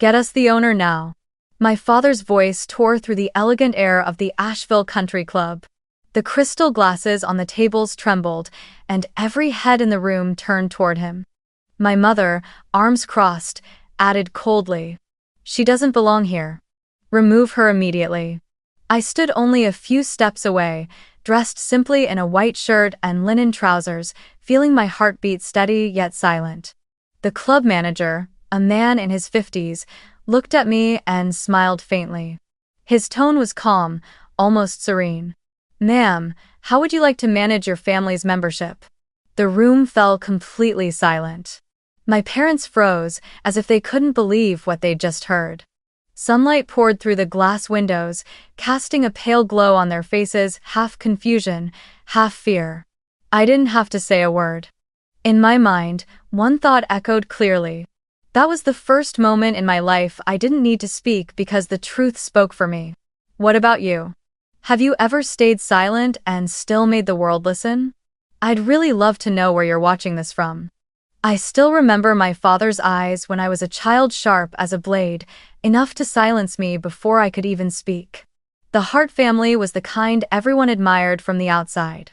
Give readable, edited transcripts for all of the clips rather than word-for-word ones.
Get us the owner now. My father's voice tore through the elegant air of the Asheville Country Club. The crystal glasses on the tables trembled, and every head in the room turned toward him. My mother, arms crossed, added coldly, "She doesn't belong here. Remove her immediately." I stood only a few steps away, dressed simply in a white shirt and linen trousers, feeling my heartbeat steady yet silent. The club manager, a man in his 50s, looked at me and smiled faintly. His tone was calm, almost serene. "Ma'am, how would you like to manage your family's membership?" The room fell completely silent. My parents froze, as if they couldn't believe what they'd just heard. Sunlight poured through the glass windows, casting a pale glow on their faces, half confusion, half fear. I didn't have to say a word. In my mind, one thought echoed clearly. That was the first moment in my life I didn't need to speak because the truth spoke for me. What about you? Have you ever stayed silent and still made the world listen? I'd really love to know where you're watching this from. I still remember my father's eyes when I was a child, sharp as a blade, enough to silence me before I could even speak. The Hart family was the kind everyone admired from the outside.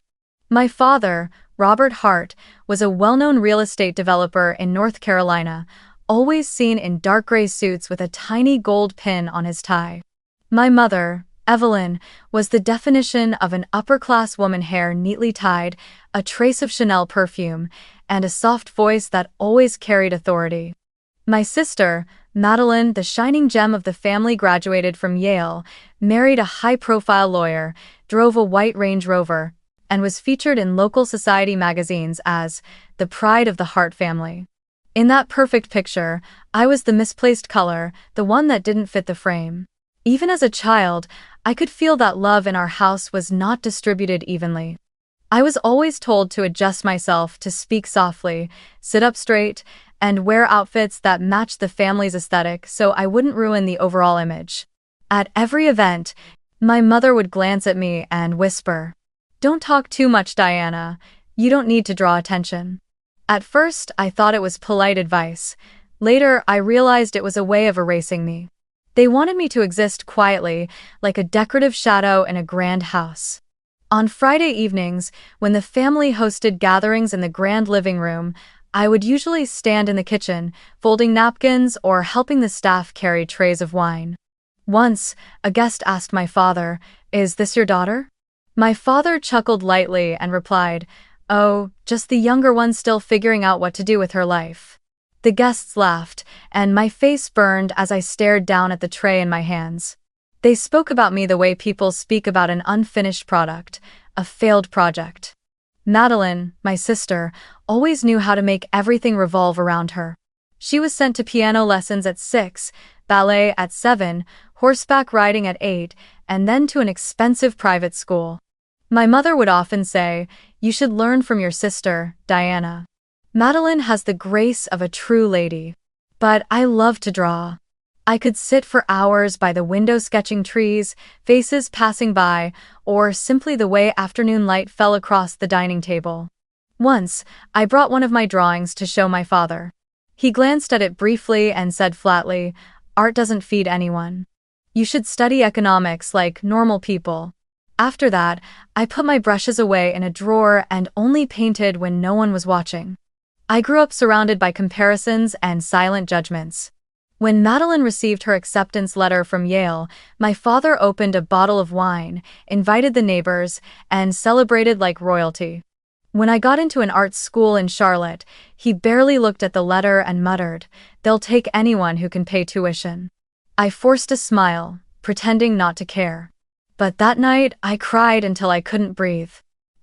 My father, Robert Hart, was a well-known real estate developer in North Carolina, always seen in dark gray suits with a tiny gold pin on his tie. My mother, Evelyn, was the definition of an upper-class woman, hair neatly tied, a trace of Chanel perfume, and a soft voice that always carried authority. My sister, Madeline, the shining gem of the family, graduated from Yale, married a high-profile lawyer, drove a white Range Rover, and was featured in local society magazines as the pride of the Hart family. In that perfect picture, I was the misplaced color, the one that didn't fit the frame. Even as a child, I could feel that love in our house was not distributed evenly. I was always told to adjust myself, to speak softly, sit up straight, and wear outfits that matched the family's aesthetic so I wouldn't ruin the overall image. At every event, my mother would glance at me and whisper, "Don't talk too much, Diana. You don't need to draw attention." At first, I thought it was polite advice. Later, I realized it was a way of erasing me. They wanted me to exist quietly, like a decorative shadow in a grand house. On Friday evenings, when the family hosted gatherings in the grand living room, I would usually stand in the kitchen, folding napkins or helping the staff carry trays of wine. Once, a guest asked my father, "Is this your daughter?" My father chuckled lightly and replied, "Oh, just the younger one, still figuring out what to do with her life." The guests laughed, and my face burned as I stared down at the tray in my hands. They spoke about me the way people speak about an unfinished product, a failed project. Madeline, my sister, always knew how to make everything revolve around her. She was sent to piano lessons at 6, ballet at 7, horseback riding at 8, and then to an expensive private school. My mother would often say, "You should learn from your sister, Diana. Madeline has the grace of a true lady." But I love to draw. I could sit for hours by the window sketching trees, faces passing by, or simply the way afternoon light fell across the dining table. Once, I brought one of my drawings to show my father. He glanced at it briefly and said flatly, "Art doesn't feed anyone. You should study economics like normal people." After that, I put my brushes away in a drawer and only painted when no one was watching. I grew up surrounded by comparisons and silent judgments. When Madeline received her acceptance letter from Yale, my father opened a bottle of wine, invited the neighbors, and celebrated like royalty. When I got into an art school in Charlotte, he barely looked at the letter and muttered, "They'll take anyone who can pay tuition." I forced a smile, pretending not to care. But that night, I cried until I couldn't breathe.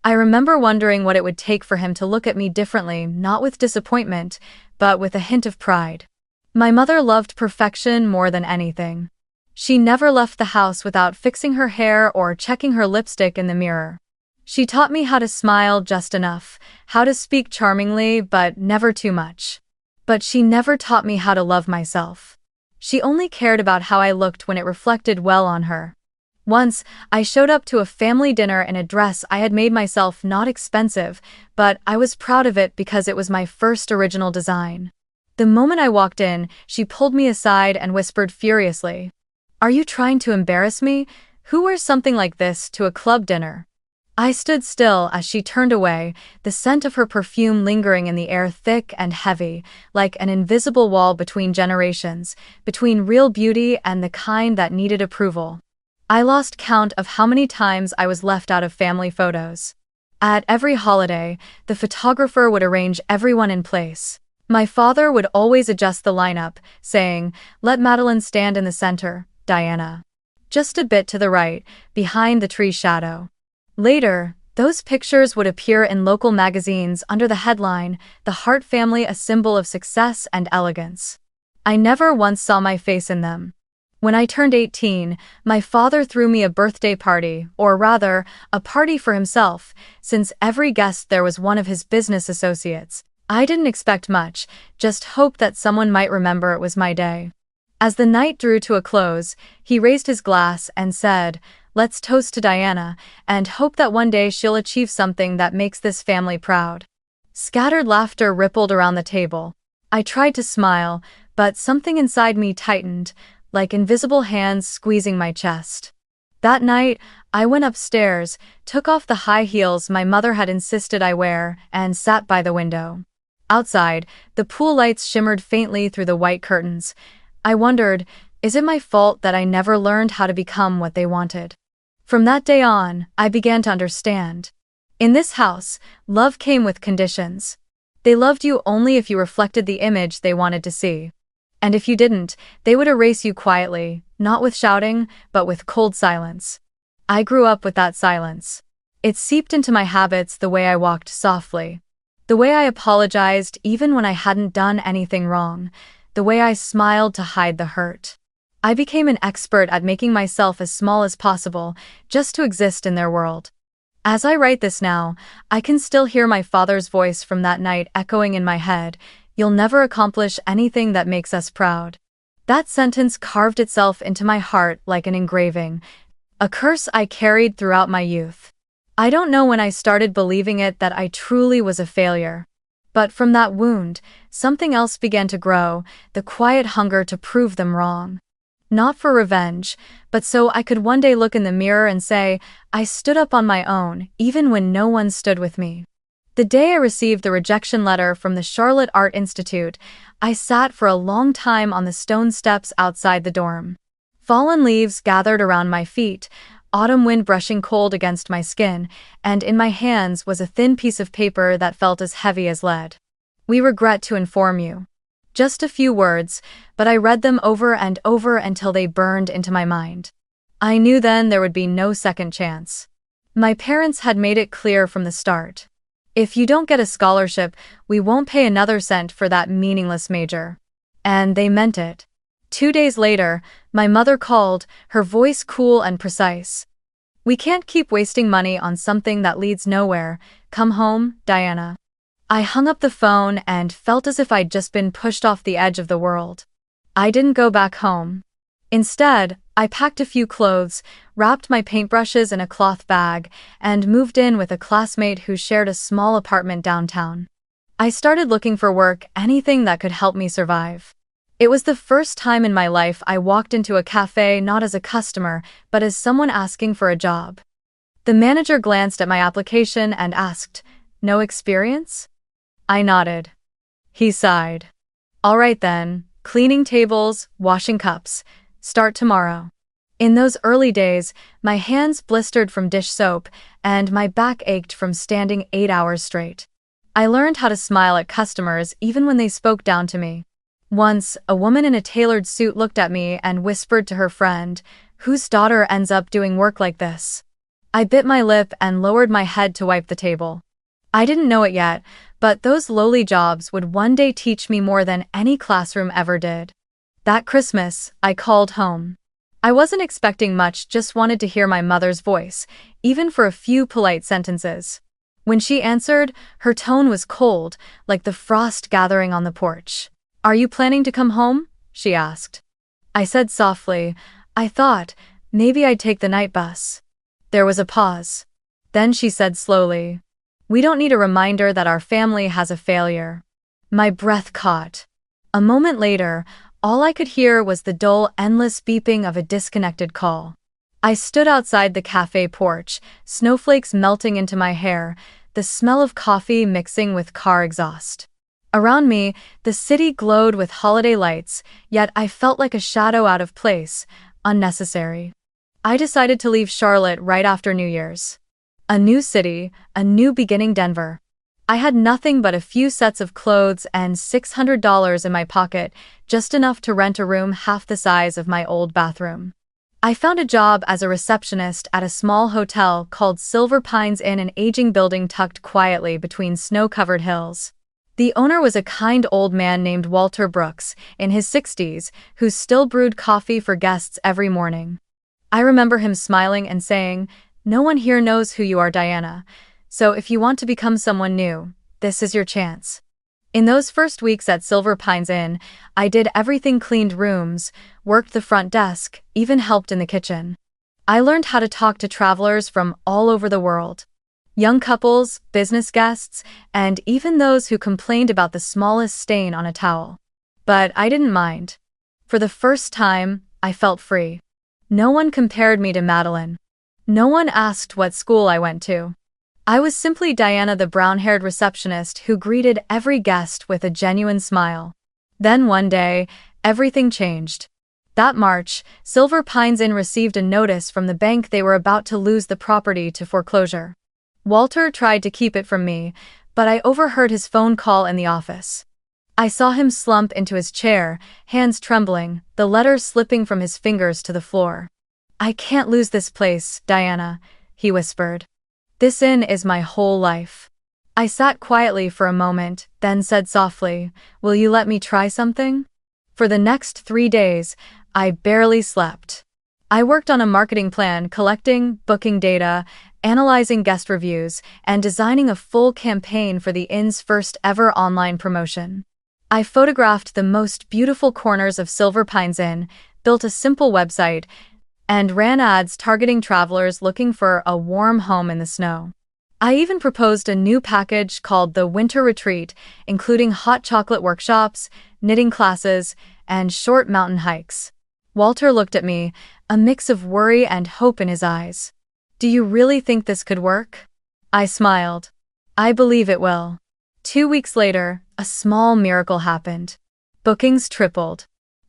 I remember wondering what it would take for him to look at me differently, not with disappointment, but with a hint of pride. My mother loved perfection more than anything. She never left the house without fixing her hair or checking her lipstick in the mirror. She taught me how to smile just enough, how to speak charmingly but never too much. But she never taught me how to love myself. She only cared about how I looked when it reflected well on her. Once, I showed up to a family dinner in a dress I had made myself, not expensive, but I was proud of it because it was my first original design. The moment I walked in, she pulled me aside and whispered furiously, "Are you trying to embarrass me? Who wears something like this to a club dinner?" I stood still as she turned away, the scent of her perfume lingering in the air thick and heavy, like an invisible wall between generations, between real beauty and the kind that needed approval. I lost count of how many times I was left out of family photos. At every holiday, the photographer would arrange everyone in place. My father would always adjust the lineup, saying, "Let Madeline stand in the center, Diana. Just a bit to the right, behind the tree's shadow." Later, those pictures would appear in local magazines under the headline, "The Hart Family, a Symbol of Success and Elegance." I never once saw my face in them. When I turned 18, my father threw me a birthday party, or rather, a party for himself, since every guest there was one of his business associates. I didn't expect much, just hoped that someone might remember it was my day. As the night drew to a close, he raised his glass and said, "Let's toast to Diana, and hope that one day she'll achieve something that makes this family proud." Scattered laughter rippled around the table. I tried to smile, but something inside me tightened, like invisible hands squeezing my chest. That night, I went upstairs, took off the high heels my mother had insisted I wear, and sat by the window. Outside, the pool lights shimmered faintly through the white curtains. I wondered, is it my fault that I never learned how to become what they wanted? From that day on, I began to understand. In this house, love came with conditions. They loved you only if you reflected the image they wanted to see. And if you didn't, they would erase you quietly, not with shouting, but with cold silence. I grew up with that silence. It seeped into my habits, the way I walked softly, the way I apologized even when I hadn't done anything wrong, the way I smiled to hide the hurt. I became an expert at making myself as small as possible, just to exist in their world. As I write this now, I can still hear my father's voice from that night echoing in my head, "You'll never accomplish anything that makes us proud." That sentence carved itself into my heart like an engraving, a curse I carried throughout my youth. I don't know when I started believing it that I truly was a failure. But from that wound, something else began to grow, the quiet hunger to prove them wrong. Not for revenge, but so I could one day look in the mirror and say, I stood up on my own, even when no one stood with me. The day I received the rejection letter from the Charlotte Art Institute, I sat for a long time on the stone steps outside the dorm. Fallen leaves gathered around my feet, autumn wind brushing cold against my skin, and in my hands was a thin piece of paper that felt as heavy as lead. "We regret to inform you." Just a few words, but I read them over and over until they burned into my mind. I knew then there would be no second chance. My parents had made it clear from the start. If you don't get a scholarship, we won't pay another cent for that meaningless major. And they meant it. 2 days later, my mother called, her voice cool and precise. "We can't keep wasting money on something that leads nowhere. Come home, Diana." I hung up the phone and felt as if I'd just been pushed off the edge of the world. I didn't go back home. Instead, I packed a few clothes, wrapped my paintbrushes in a cloth bag, and moved in with a classmate who shared a small apartment downtown. I started looking for work, anything that could help me survive. It was the first time in my life I walked into a cafe not as a customer, but as someone asking for a job. The manager glanced at my application and asked, "No experience?" I nodded. He sighed. "All right then, cleaning tables, washing cups. Start tomorrow." In those early days, my hands blistered from dish soap, and my back ached from standing 8 hours straight. I learned how to smile at customers even when they spoke down to me. Once, a woman in a tailored suit looked at me and whispered to her friend, "Whose daughter ends up doing work like this?" I bit my lip and lowered my head to wipe the table. I didn't know it yet, but those lowly jobs would one day teach me more than any classroom ever did. That Christmas, I called home. I wasn't expecting much, just wanted to hear my mother's voice, even for a few polite sentences. When she answered, her tone was cold, like the frost gathering on the porch. "Are you planning to come home?" she asked. I said softly, "I thought, maybe I'd take the night bus." There was a pause. Then she said slowly, "We don't need a reminder that our family has a failure." My breath caught. A moment later, all I could hear was the dull, endless beeping of a disconnected call. I stood outside the cafe porch, snowflakes melting into my hair, the smell of coffee mixing with car exhaust. Around me, the city glowed with holiday lights, yet I felt like a shadow out of place, unnecessary. I decided to leave Charlotte right after New Year's. A new city, a new beginning. Denver. I had nothing but a few sets of clothes and $600 in my pocket, just enough to rent a room half the size of my old bathroom. I found a job as a receptionist at a small hotel called Silver Pines Inn, an aging building tucked quietly between snow-covered hills. The owner was a kind old man named Walter Brooks, in his 60s, who still brewed coffee for guests every morning. I remember him smiling and saying, "No one here knows who you are, Diana. So if you want to become someone new, this is your chance." In those first weeks at Silver Pines Inn, I did everything: cleaned rooms, worked the front desk, even helped in the kitchen. I learned how to talk to travelers from all over the world. Young couples, business guests, and even those who complained about the smallest stain on a towel. But I didn't mind. For the first time, I felt free. No one compared me to Madeline. No one asked what school I went to. I was simply Diana, the brown-haired receptionist who greeted every guest with a genuine smile. Then one day, everything changed. That March, Silver Pines Inn received a notice from the bank they were about to lose the property to foreclosure. Walter tried to keep it from me, but I overheard his phone call in the office. I saw him slump into his chair, hands trembling, the letter slipping from his fingers to the floor. "I can't lose this place, Diana," he whispered. "This inn is my whole life." I sat quietly for a moment, then said softly, "Will you let me try something?" For the next 3 days, I barely slept. I worked on a marketing plan, collecting, booking data, analyzing guest reviews, and designing a full campaign for the inn's first ever online promotion. I photographed the most beautiful corners of Silver Pines Inn, built a simple website, and ran ads targeting travelers looking for a warm home in the snow. I even proposed a new package called the Winter Retreat, including hot chocolate workshops, knitting classes, and short mountain hikes. Walter looked at me, a mix of worry and hope in his eyes. "Do you really think this could work?" I smiled. "I believe it will." 2 weeks later, a small miracle happened. Bookings tripled.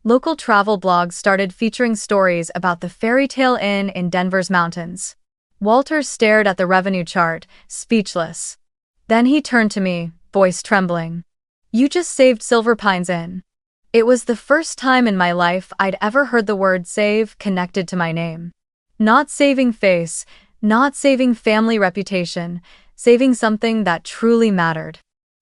Local travel blogs started featuring stories about the fairy tale inn in Denver's mountains. Walter stared at the revenue chart, speechless. Then he turned to me, voice trembling. "You just saved Silver Pines Inn." It was the first time in my life I'd ever heard the word save connected to my name. Not saving face, not saving family reputation, saving something that truly mattered.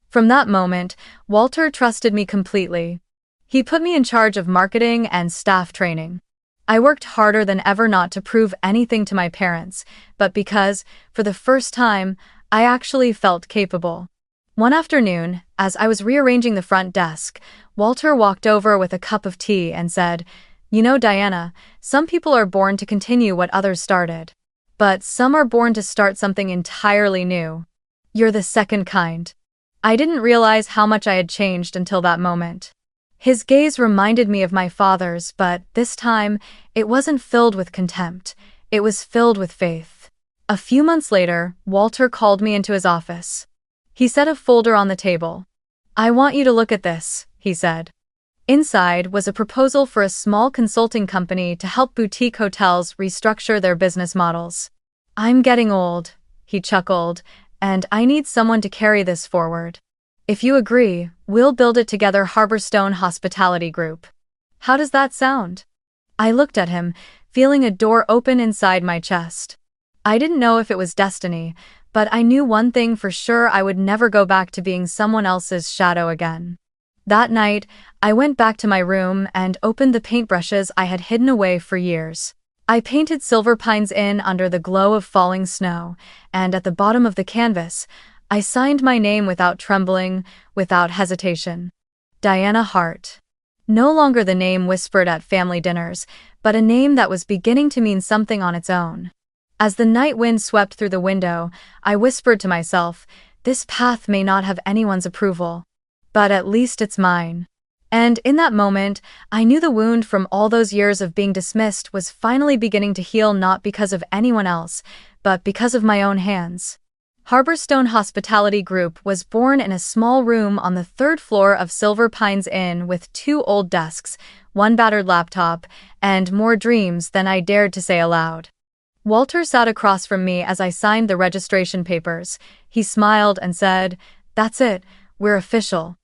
From that moment, Walter trusted me completely. He put me in charge of marketing and staff training. I worked harder than ever, not to prove anything to my parents, but because, for the first time, I actually felt capable. One afternoon, as I was rearranging the front desk, Walter walked over with a cup of tea and said, "You know, Diana, some people are born to continue what others started. But some are born to start something entirely new. You're the second kind." I didn't realize how much I had changed until that moment. His gaze reminded me of my father's, but this time, it wasn't filled with contempt. It was filled with faith. A few months later, Walter called me into his office. He set a folder on the table. "I want you to look at this," he said. Inside was a proposal for a small consulting company to help boutique hotels restructure their business models. "I'm getting old," he chuckled, "and I need someone to carry this forward. If you agree, we'll build it together. Harborstone Hospitality Group. How does that sound?" I looked at him, feeling a door open inside my chest. I didn't know if it was destiny, but I knew one thing for sure: I would never go back to being someone else's shadow again. That night, I went back to my room and opened the paintbrushes I had hidden away for years. I painted Silver Pines Inn under the glow of falling snow, and at the bottom of the canvas, I signed my name without trembling, without hesitation. Diana Hart. No longer the name whispered at family dinners, but a name that was beginning to mean something on its own. As the night wind swept through the window, I whispered to myself, "This path may not have anyone's approval, but at least it's mine." And in that moment, I knew the wound from all those years of being dismissed was finally beginning to heal, not because of anyone else, but because of my own hands. Harborstone Hospitality Group was born in a small room on the third floor of Silver Pines Inn with 2 old desks, 1 battered laptop, and more dreams than I dared to say aloud. Walter sat across from me as I signed the registration papers. He smiled and said, "That's it, we're official.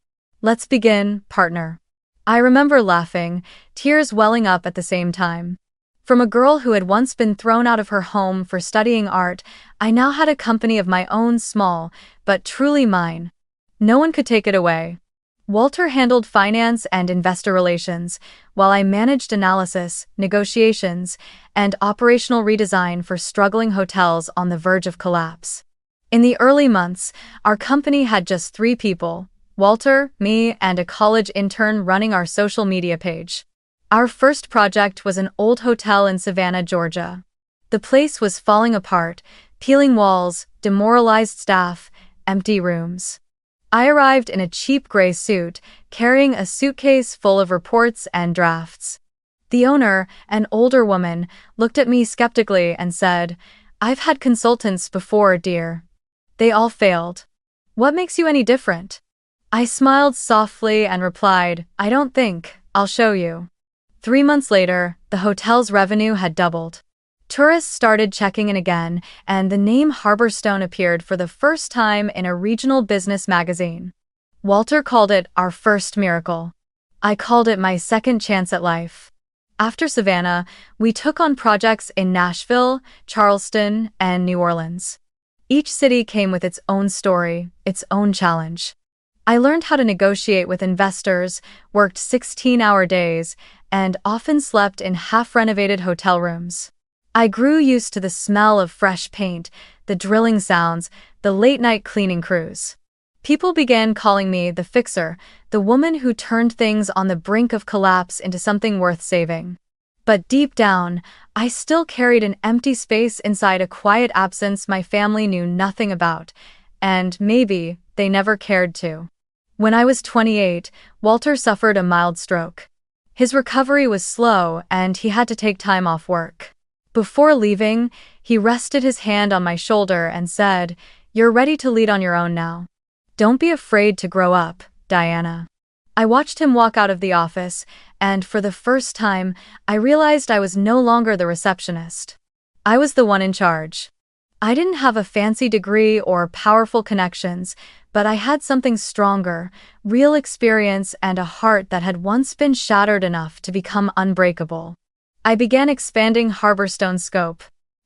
Let's begin, partner." I remember laughing, tears welling up at the same time. From a girl who had once been thrown out of her home for studying art, I now had a company of my own, small, but truly mine. No one could take it away. Walter handled finance and investor relations, while I managed analysis, negotiations, and operational redesign for struggling hotels on the verge of collapse. In the early months, our company had just 3 people: Walter, me, and a college intern running our social media page. Our first project was an old hotel in Savannah, Georgia. The place was falling apart, peeling walls, demoralized staff, empty rooms. I arrived in a cheap gray suit, carrying a suitcase full of reports and drafts. The owner, an older woman, looked at me skeptically and said, "I've had consultants before, dear. They all failed. What makes you any different?" I smiled softly and replied, "I don't think. I'll show you." 3 months later, the hotel's revenue had doubled. Tourists started checking in again, and the name Harborstone appeared for the first time in a regional business magazine. Walter called it our first miracle. I called it my second chance at life. After Savannah, we took on projects in Nashville, Charleston, and New Orleans. Each city came with its own story, its own challenge. I learned how to negotiate with investors, worked 16-hour days, and often slept in half-renovated hotel rooms. I grew used to the smell of fresh paint, the drilling sounds, the late-night cleaning crews. People began calling me the fixer, the woman who turned things on the brink of collapse into something worth saving. But deep down, I still carried an empty space inside, a quiet absence my family knew nothing about, and maybe they never cared to. When I was 28, Walter suffered a mild stroke. His recovery was slow, and he had to take time off work. Before leaving, he rested his hand on my shoulder and said, "You're ready to lead on your own now. Don't be afraid to grow up, Diana." I watched him walk out of the office, and for the first time, I realized I was no longer the receptionist. I was the one in charge. I didn't have a fancy degree or powerful connections, but I had something stronger, real experience, and a heart that had once been shattered enough to become unbreakable. I began expanding Harborstone's scope.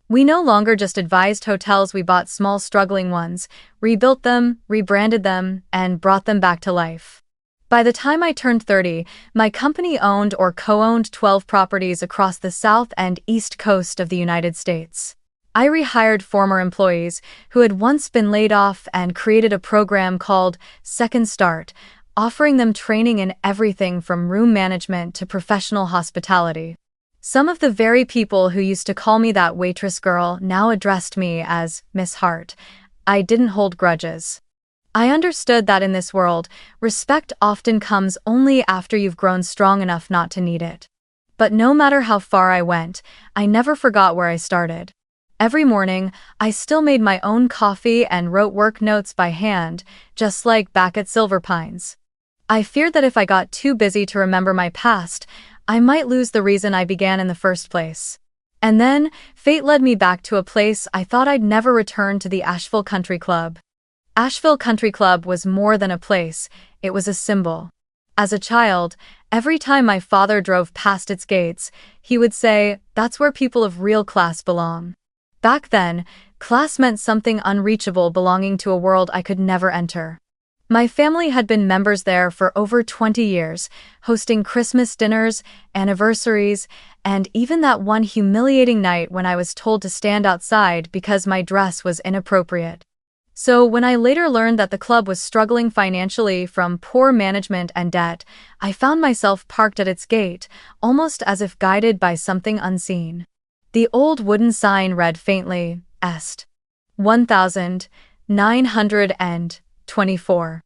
We no longer just advised hotels, we bought small, struggling ones, rebuilt them, rebranded them, and brought them back to life. By the time I turned 30, my company owned or co-owned 12 properties across the South and East Coast of the United States. I rehired former employees who had once been laid off and created a program called Second Start, offering them training in everything from room management to professional hospitality. Some of the very people who used to call me that waitress girl now addressed me as Miss Hart. I didn't hold grudges. I understood that in this world, respect often comes only after you've grown strong enough not to need it. But no matter how far I went, I never forgot where I started. Every morning, I still made my own coffee and wrote work notes by hand, just like back at Silver Pines. I feared that if I got too busy to remember my past, I might lose the reason I began in the first place. And then, fate led me back to a place I thought I'd never return to: the Asheville Country Club. Asheville Country Club was more than a place, it was a symbol. As a child, every time my father drove past its gates, he would say, "That's where people of real class belong." Back then, class meant something unreachable, belonging to a world I could never enter. My family had been members there for over 20 years, hosting Christmas dinners, anniversaries, and even that one humiliating night when I was told to stand outside because my dress was inappropriate. So when I later learned that the club was struggling financially from poor management and debt, I found myself parked at its gate, almost as if guided by something unseen. The old wooden sign read faintly, Est. 1924.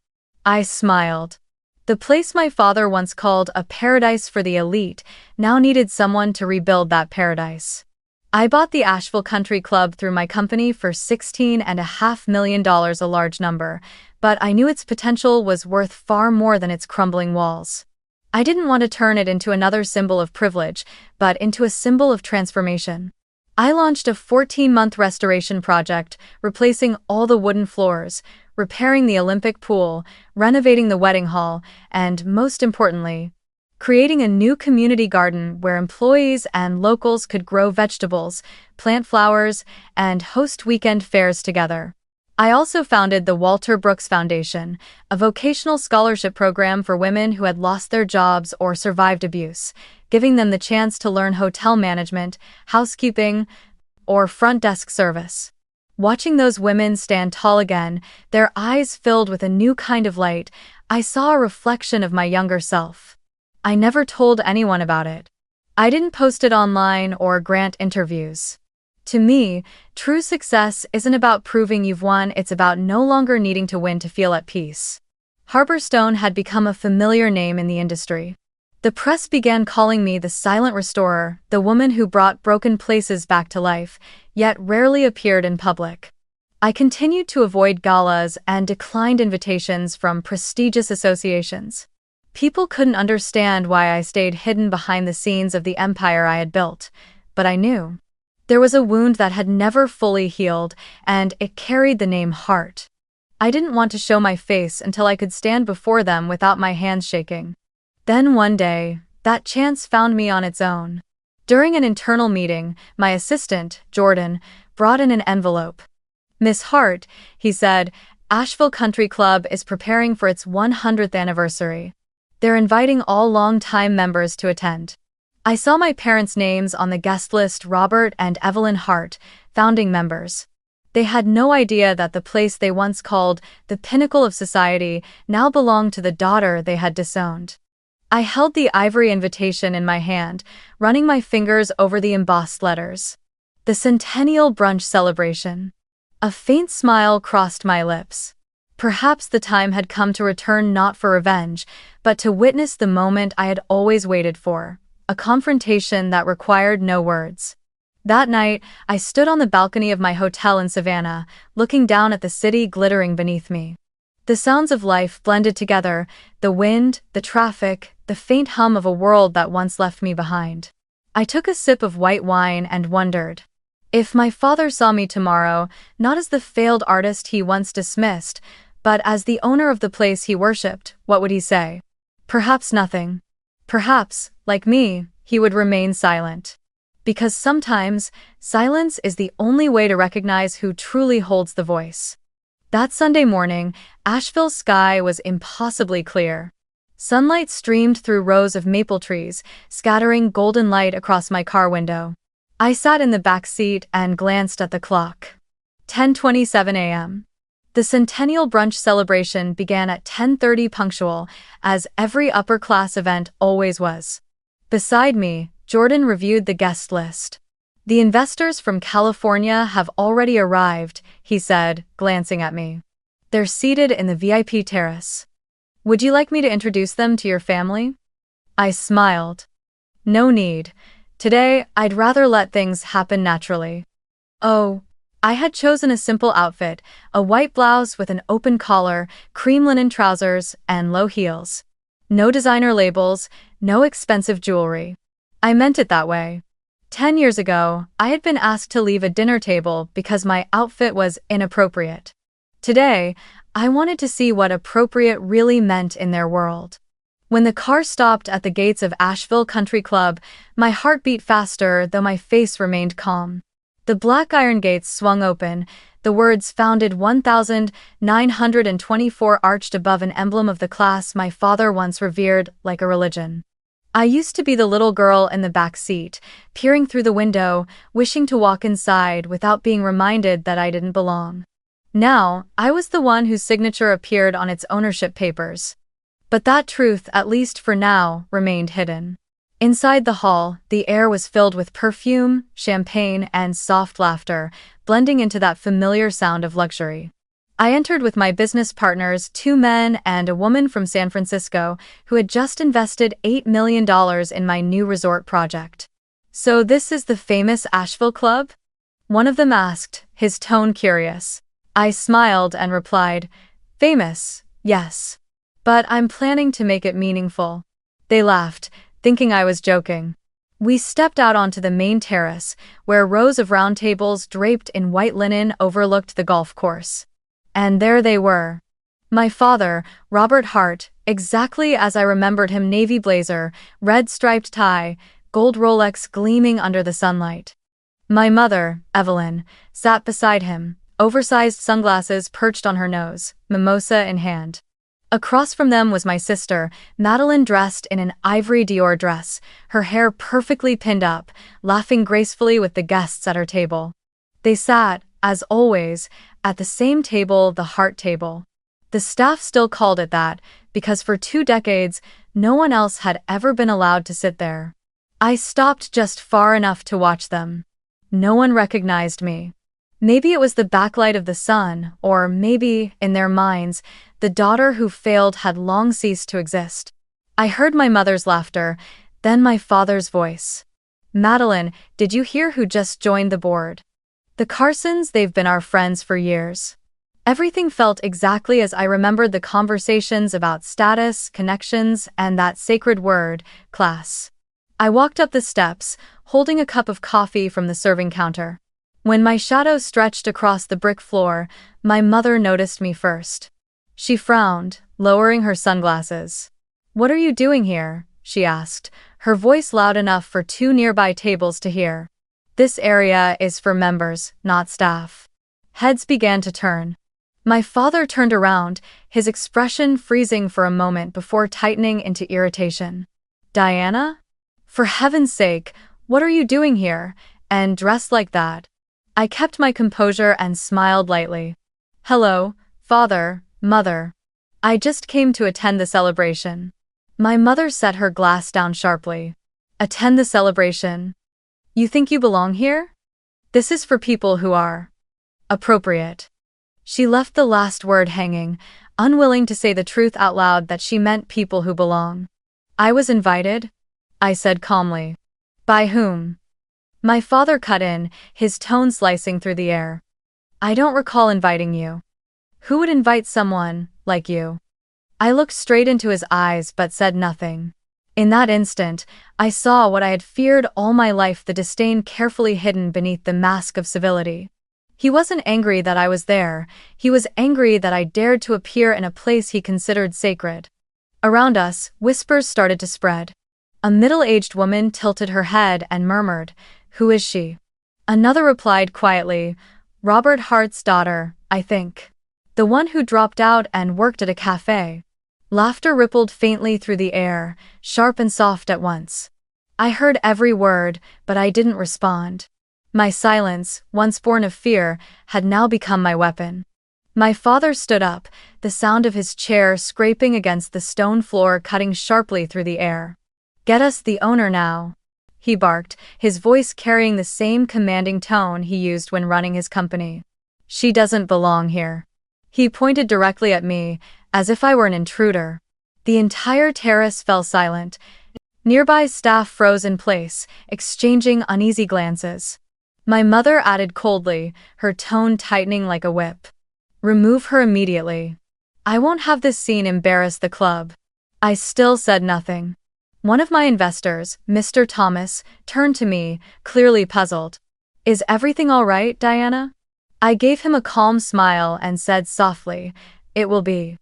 I smiled. The place my father once called a paradise for the elite now needed someone to rebuild that paradise. I bought the Asheville Country Club through my company for $16.5 million, a large number, but I knew its potential was worth far more than its crumbling walls. I didn't want to turn it into another symbol of privilege, but into a symbol of transformation. I launched a 14-month restoration project, replacing all the wooden floors, repairing the Olympic pool, renovating the wedding hall, and, most importantly, creating a new community garden where employees and locals could grow vegetables, plant flowers, and host weekend fairs together. I also founded the Walter Brooks Foundation, a vocational scholarship program for women who had lost their jobs or survived abuse, giving them the chance to learn hotel management, housekeeping, or front desk service. Watching those women stand tall again, their eyes filled with a new kind of light, I saw a reflection of my younger self. I never told anyone about it. I didn't post it online or grant interviews. To me, true success isn't about proving you've won, it's about no longer needing to win to feel at peace. Harper Stone had become a familiar name in the industry. The press began calling me the silent restorer, the woman who brought broken places back to life, yet rarely appeared in public. I continued to avoid galas and declined invitations from prestigious associations. People couldn't understand why I stayed hidden behind the scenes of the empire I had built, but I knew. There was a wound that had never fully healed, and it carried the name Hart. I didn't want to show my face until I could stand before them without my hands shaking. Then one day, that chance found me on its own. During an internal meeting, my assistant, Jordan, brought in an envelope. "Miss Hart," he said, "Asheville Country Club is preparing for its 100th anniversary. They're inviting all long-time members to attend." I saw my parents' names on the guest list: Robert and Evelyn Hart, founding members. They had no idea that the place they once called the pinnacle of society now belonged to the daughter they had disowned. I held the ivory invitation in my hand, running my fingers over the embossed letters. The Centennial Brunch Celebration. A faint smile crossed my lips. Perhaps the time had come to return, not for revenge, but to witness the moment I had always waited for, a confrontation that required no words. That night, I stood on the balcony of my hotel in Savannah, looking down at the city glittering beneath me. The sounds of life blended together: the wind, the traffic, the faint hum of a world that once left me behind. I took a sip of white wine and wondered. If my father saw me tomorrow, not as the failed artist he once dismissed, but as the owner of the place he worshipped, what would he say? Perhaps nothing. Perhaps, like me, he would remain silent. Because sometimes, silence is the only way to recognize who truly holds the voice. That Sunday morning, Asheville's sky was impossibly clear. Sunlight streamed through rows of maple trees, scattering golden light across my car window. I sat in the back seat and glanced at the clock. 10:27 a.m. The Centennial Brunch celebration began at 10:30 punctual, as every upper-class event always was. Beside me, Jordan reviewed the guest list. "The investors from California have already arrived," he said, glancing at me. "They're seated in the VIP terrace. Would you like me to introduce them to your family?" I smiled. "No need. Today, I'd rather let things happen naturally." Oh, I had chosen a simple outfit: a white blouse with an open collar, cream linen trousers, and low heels. No designer labels, no expensive jewelry. I meant it that way. 10 years ago, I had been asked to leave a dinner table because my outfit was inappropriate. Today, I wanted to see what appropriate really meant in their world. When the car stopped at the gates of Asheville Country Club, my heart beat faster, though my face remained calm. The black iron gates swung open, the words "Founded 1924" arched above an emblem of the class my father once revered like a religion. I used to be the little girl in the back seat, peering through the window, wishing to walk inside without being reminded that I didn't belong. Now, I was the one whose signature appeared on its ownership papers. But that truth, at least for now, remained hidden. Inside the hall, the air was filled with perfume, champagne, and soft laughter, blending into that familiar sound of luxury. I entered with my business partners, 2 men and a woman from San Francisco, who had just invested $8 million in my new resort project. "So this is the famous Asheville Club?" one of them asked, his tone curious. I smiled and replied, "Famous, yes. But I'm planning to make it meaningful." They laughed, thinking I was joking. We stepped out onto the main terrace, where rows of round tables draped in white linen overlooked the golf course. And there they were. My father, Robert Hart, exactly as I remembered him, navy blazer, red striped tie, gold Rolex gleaming under the sunlight. My mother, Evelyn, sat beside him, oversized sunglasses perched on her nose, mimosa in hand. Across from them was my sister, Madeline, dressed in an ivory Dior dress, her hair perfectly pinned up, laughing gracefully with the guests at her table. They sat, as always, at the same table, the Hart table. The staff still called it that, because for 2 decades, no one else had ever been allowed to sit there. I stopped just far enough to watch them. No one recognized me. Maybe it was the backlight of the sun, or maybe, in their minds, the daughter who failed had long ceased to exist. I heard my mother's laughter, then my father's voice. "Madeline, did you hear who just joined the board? The Carsons, they've been our friends for years." Everything felt exactly as I remembered the conversations about status, connections, and that sacred word, class. I walked up the steps, holding a cup of coffee from the serving counter. When my shadow stretched across the brick floor, my mother noticed me first. She frowned, lowering her sunglasses. "What are you doing here?" she asked, her voice loud enough for 2 nearby tables to hear. "This area is for members, not staff." Heads began to turn. My father turned around, his expression freezing for a moment before tightening into irritation. "Diana? For heaven's sake, what are you doing here, and dressed like that?" I kept my composure and smiled lightly. "Hello, father, mother. I just came to attend the celebration." My mother set her glass down sharply. "Attend the celebration? You think you belong here? This is for people who are appropriate." She left the last word hanging, unwilling to say the truth out loud that she meant people who belong. "I was invited," I said calmly. "By whom?" My father cut in, his tone slicing through the air. "I don't recall inviting you. Who would invite someone like you?" I looked straight into his eyes but said nothing. In that instant, I saw what I had feared all my life, the disdain carefully hidden beneath the mask of civility. He wasn't angry that I was there, he was angry that I dared to appear in a place he considered sacred. Around us, whispers started to spread. A middle-aged woman tilted her head and murmured, "Who is she?" Another replied quietly, "Robert Hart's daughter, I think. The one who dropped out and worked at a cafe." Laughter rippled faintly through the air, sharp and soft at once. I heard every word, but I didn't respond. My silence, once born of fear, had now become my weapon. My father stood up, the sound of his chair scraping against the stone floor cutting sharply through the air. "Get us the owner now," he barked, his voice carrying the same commanding tone he used when running his company. "She doesn't belong here." He pointed directly at me, as if I were an intruder. The entire terrace fell silent. Nearby staff froze in place, exchanging uneasy glances. My mother added coldly, her tone tightening like a whip. "Remove her immediately. I won't have this scene embarrass the club." I still said nothing. One of my investors, Mr. Thomas, turned to me, clearly puzzled. "Is everything all right, Diana?" I gave him a calm smile and said softly, "It will be."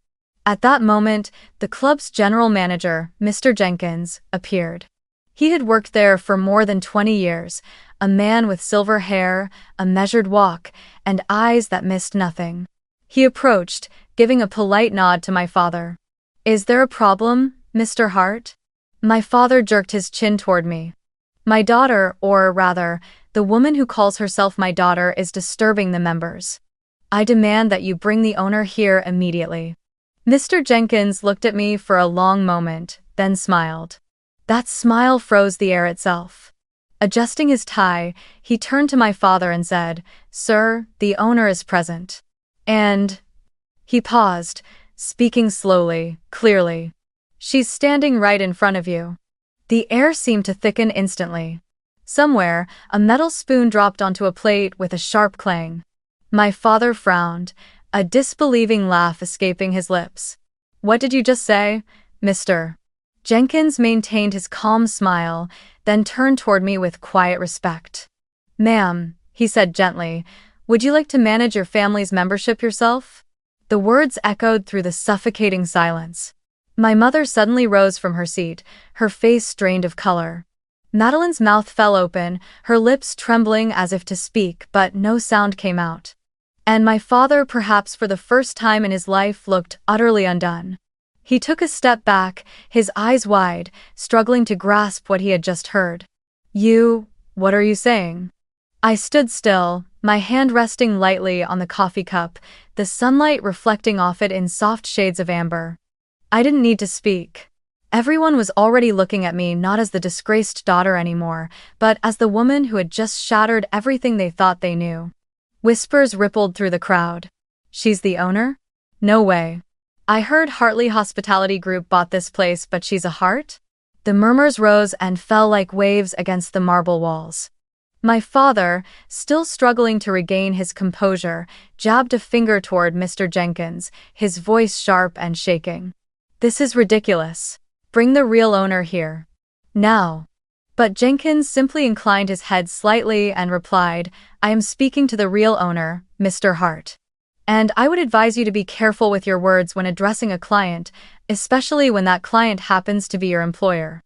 At that moment, the club's general manager, Mr. Jenkins, appeared. He had worked there for more than 20 years, a man with silver hair, a measured walk, and eyes that missed nothing. He approached, giving a polite nod to my father. "Is there a problem, Mr. Hart?" My father jerked his chin toward me. "My daughter, or rather, the woman who calls herself my daughter, is disturbing the members. I demand that you bring the owner here immediately." Mr. Jenkins looked at me for a long moment, then smiled. That smile froze the air itself. Adjusting his tie, he turned to my father and said, "Sir, the owner is present." And He paused, speaking slowly, clearly. She's standing right in front of you. The air seemed to thicken instantly. Somewhere, a metal spoon dropped onto a plate with a sharp clang. My father frowned, a disbelieving laugh escaping his lips. What did you just say, Mr. Jenkins maintained his calm smile, then turned toward me with quiet respect. Ma'am, he said gently, would you like to manage your family's membership yourself? The words echoed through the suffocating silence. My mother suddenly rose from her seat, her face strained of color. Madeline's mouth fell open, her lips trembling as if to speak, but no sound came out. And my father, perhaps for the first time in his life, looked utterly undone. He took a step back, his eyes wide, struggling to grasp what he had just heard. What are you saying? I stood still, my hand resting lightly on the coffee cup, the sunlight reflecting off it in soft shades of amber. I didn't need to speak. Everyone was already looking at me not as the disgraced daughter anymore, but as the woman who had just shattered everything they thought they knew. Whispers rippled through the crowd. She's the owner? No way. I heard Hartley Hospitality Group bought this place, but she's a Hart? The murmurs rose and fell like waves against the marble walls. My father, still struggling to regain his composure, jabbed a finger toward Mr. Jenkins, his voice sharp and shaking. This is ridiculous. Bring the real owner here. Now. But Jenkins simply inclined his head slightly and replied, I am speaking to the real owner, Mr. Hart. And I would advise you to be careful with your words when addressing a client, especially when that client happens to be your employer.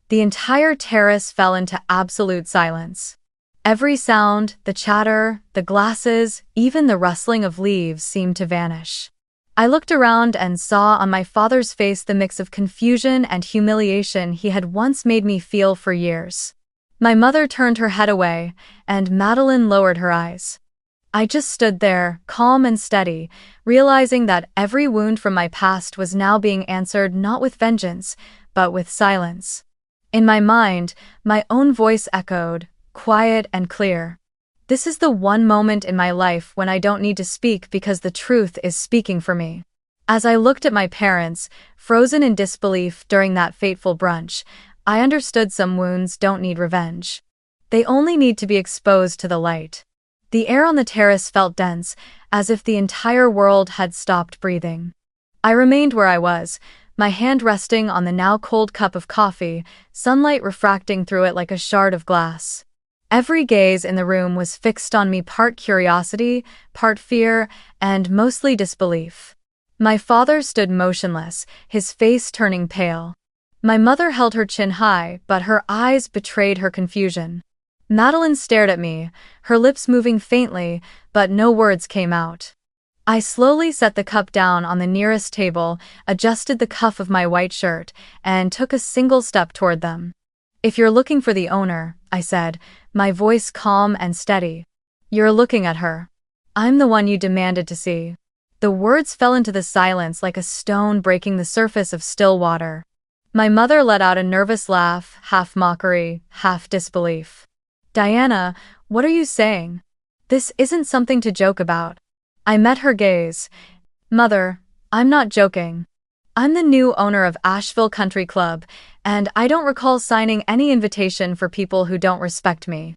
The entire terrace fell into absolute silence. Every sound, the chatter, the glasses, even the rustling of leaves seemed to vanish. I looked around and saw on my father's face the mix of confusion and humiliation he had once made me feel for years. My mother turned her head away, and Madeline lowered her eyes. I just stood there, calm and steady, realizing that every wound from my past was now being answered not with vengeance, but with silence. In my mind, my own voice echoed, quiet and clear. This is the one moment in my life when I don't need to speak because the truth is speaking for me. As I looked at my parents, frozen in disbelief during that fateful brunch, I understood some wounds don't need revenge. They only need to be exposed to the light. The air on the terrace felt dense, as if the entire world had stopped breathing. I remained where I was, my hand resting on the now cold cup of coffee, sunlight refracting through it like a shard of glass. Every gaze in the room was fixed on me, part curiosity, part fear, and mostly disbelief. My father stood motionless, his face turning pale. My mother held her chin high, but her eyes betrayed her confusion. Madeline stared at me, her lips moving faintly, but no words came out. I slowly set the cup down on the nearest table, adjusted the cuff of my white shirt, and took a single step toward them. If you're looking for the owner, I said, my voice calm and steady. You're looking at her. I'm the one you demanded to see. The words fell into the silence like a stone breaking the surface of still water. My mother let out a nervous laugh, half mockery, half disbelief. Diana, what are you saying? This isn't something to joke about. I met her gaze. Mother, I'm not joking. I'm the new owner of Asheville Country Club, and I don't recall signing any invitation for people who don't respect me.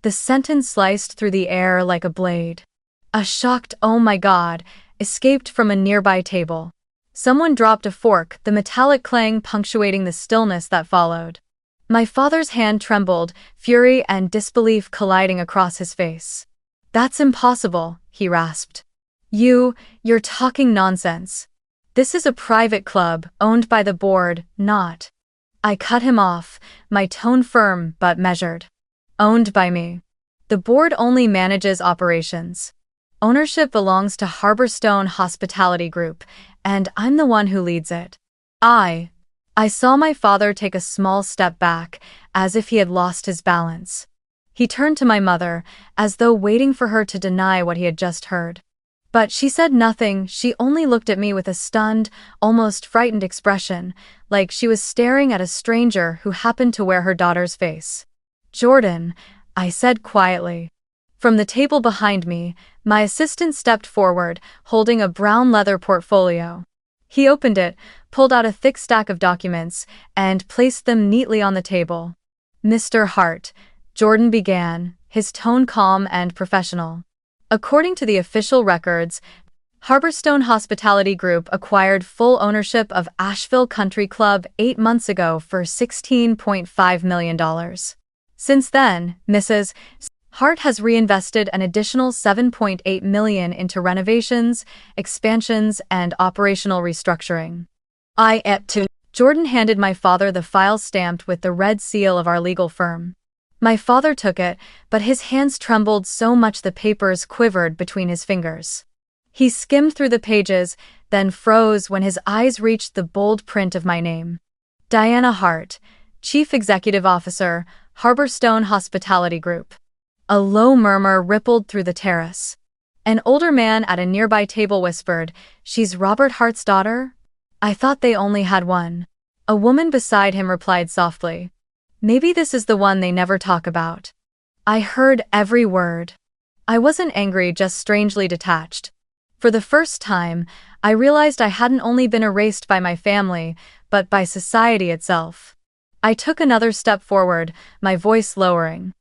The sentence sliced through the air like a blade. A shocked "oh my God" escaped from a nearby table. Someone dropped a fork, the metallic clang punctuating the stillness that followed. My father's hand trembled, fury and disbelief colliding across his face. That's impossible, he rasped. You're talking nonsense. This is a private club, owned by the board, not. I cut him off, my tone firm but measured. Owned by me. The board only manages operations. Ownership belongs to Harborstone Hospitality Group, and I'm the one who leads it. I saw my father take a small step back, as if he had lost his balance. He turned to my mother, as though waiting for her to deny what he had just heard. But she said nothing, she only looked at me with a stunned, almost frightened expression, like she was staring at a stranger who happened to wear her daughter's face. Jordan, I said quietly. From the table behind me, my assistant stepped forward, holding a brown leather portfolio. He opened it, pulled out a thick stack of documents, and placed them neatly on the table. "Mr. Hart," Jordan began, his tone calm and professional. "According to the official records, Harborstone Hospitality Group acquired full ownership of Asheville Country Club 8 months ago for $16.5 million. Since then, Mrs. Hart has reinvested an additional $7.8 million into renovations, expansions, and operational restructuring. Jordan handed my father the file stamped with the red seal of our legal firm. My father took it, but his hands trembled so much the papers quivered between his fingers. He skimmed through the pages, then froze when his eyes reached the bold print of my name. Diana Hart, Chief Executive Officer, Harborstone Hospitality Group. A low murmur rippled through the terrace. An older man at a nearby table whispered, "She's Robert Hart's daughter?" "I thought they only had one." A woman beside him replied softly, "Maybe this is the one they never talk about." I heard every word. I wasn't angry, just strangely detached. For the first time, I realized I hadn't only been erased by my family, but by society itself. I took another step forward, my voice lowering.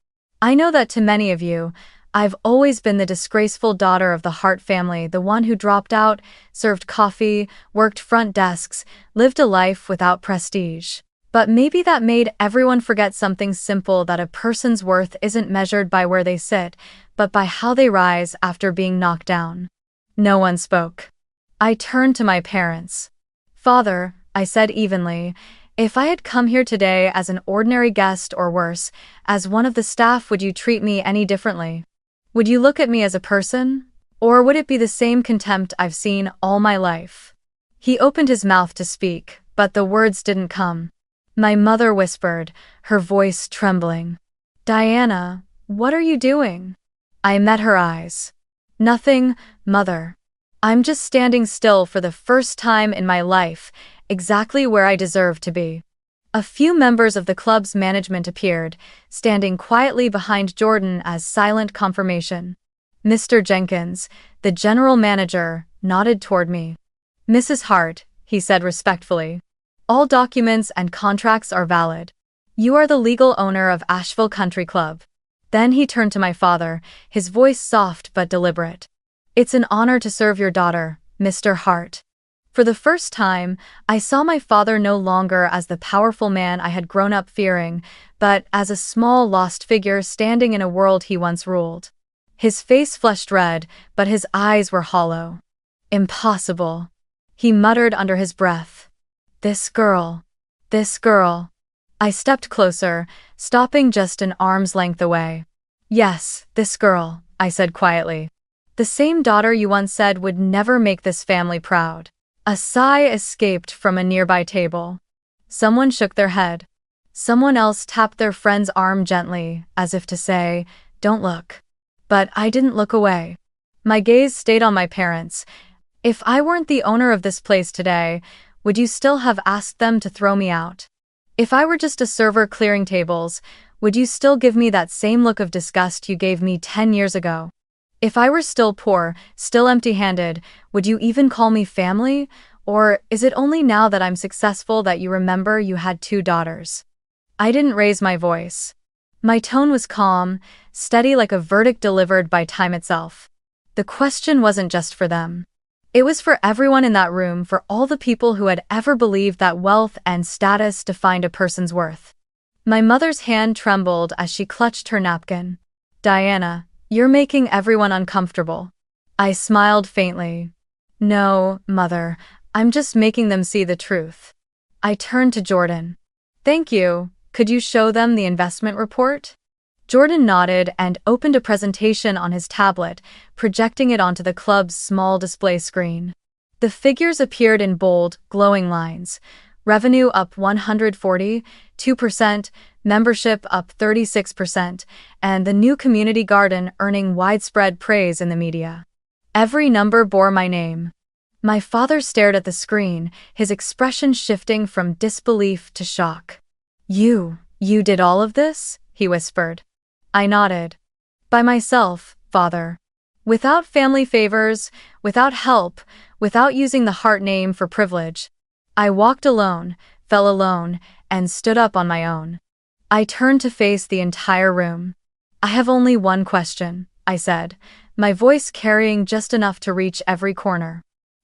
"I know that to many of you, I've always been the disgraceful daughter of the Hart family, the one who dropped out, served coffee, worked front desks, lived a life without prestige. But maybe that made everyone forget something simple, that a person's worth isn't measured by where they sit, but by how they rise after being knocked down." No one spoke. I turned to my parents. "Father," I said evenly, "if I had come here today as an ordinary guest, or worse, as one of the staff, would you treat me any differently? Would you look at me as a person? Or would it be the same contempt I've seen all my life?" He opened his mouth to speak, but the words didn't come. My mother whispered, her voice trembling, "Diana, what are you doing?" I met her eyes. "Nothing, Mother. I'm just standing still for the first time in my life, exactly where I deserve to be." A few members of the club's management appeared, standing quietly behind Jordan as silent confirmation. Mr. Jenkins, the general manager, nodded toward me. "Mrs. Hart," he said respectfully, "all documents and contracts are valid. You are the legal owner of Asheville Country Club." Then he turned to my father, his voice soft but deliberate. "It's an honor to serve your daughter, Mr. Hart." For the first time, I saw my father no longer as the powerful man I had grown up fearing, but as a small lost figure standing in a world he once ruled. His face flushed red, but his eyes were hollow. "Impossible," he muttered under his breath. This girl. I stepped closer, stopping just an arm's length away. "Yes, this girl," I said quietly. "The same daughter you once said would never make this family proud." A sigh escaped from a nearby table. Someone shook their head. Someone else tapped their friend's arm gently, as if to say, "Don't look." But I didn't look away. My gaze stayed on my parents. If I weren't the owner of this place today, would you still have asked them to throw me out? If I were just a server clearing tables, would you still give me that same look of disgust you gave me 10 years ago? If I were still poor, still empty-handed, would you even call me family? Or is it only now that I'm successful that you remember you had 2 daughters? I didn't raise my voice. My tone was calm, steady like a verdict delivered by time itself. The question wasn't just for them. It was for everyone in that room, for all the people who had ever believed that wealth and status defined a person's worth. My mother's hand trembled as she clutched her napkin. "Diana, you're making everyone uncomfortable." I smiled faintly. "No, Mother, I'm just making them see the truth." I turned to Jordan. "Thank you. Could you show them the investment report?" Jordan nodded and opened a presentation on his tablet, projecting it onto the club's small display screen. The figures appeared in bold, glowing lines. Revenue up 142%, membership up 36%, and the new community garden earning widespread praise in the media. Every number bore my name. My father stared at the screen, his expression shifting from disbelief to shock. You did all of this?" he whispered. I nodded. By myself, father. Without family favors, without help, without using the heart name for privilege. I walked alone, fell alone, and stood up on my own. I turned to face the entire room. I have only one question, I said, my voice carrying just enough to reach every corner.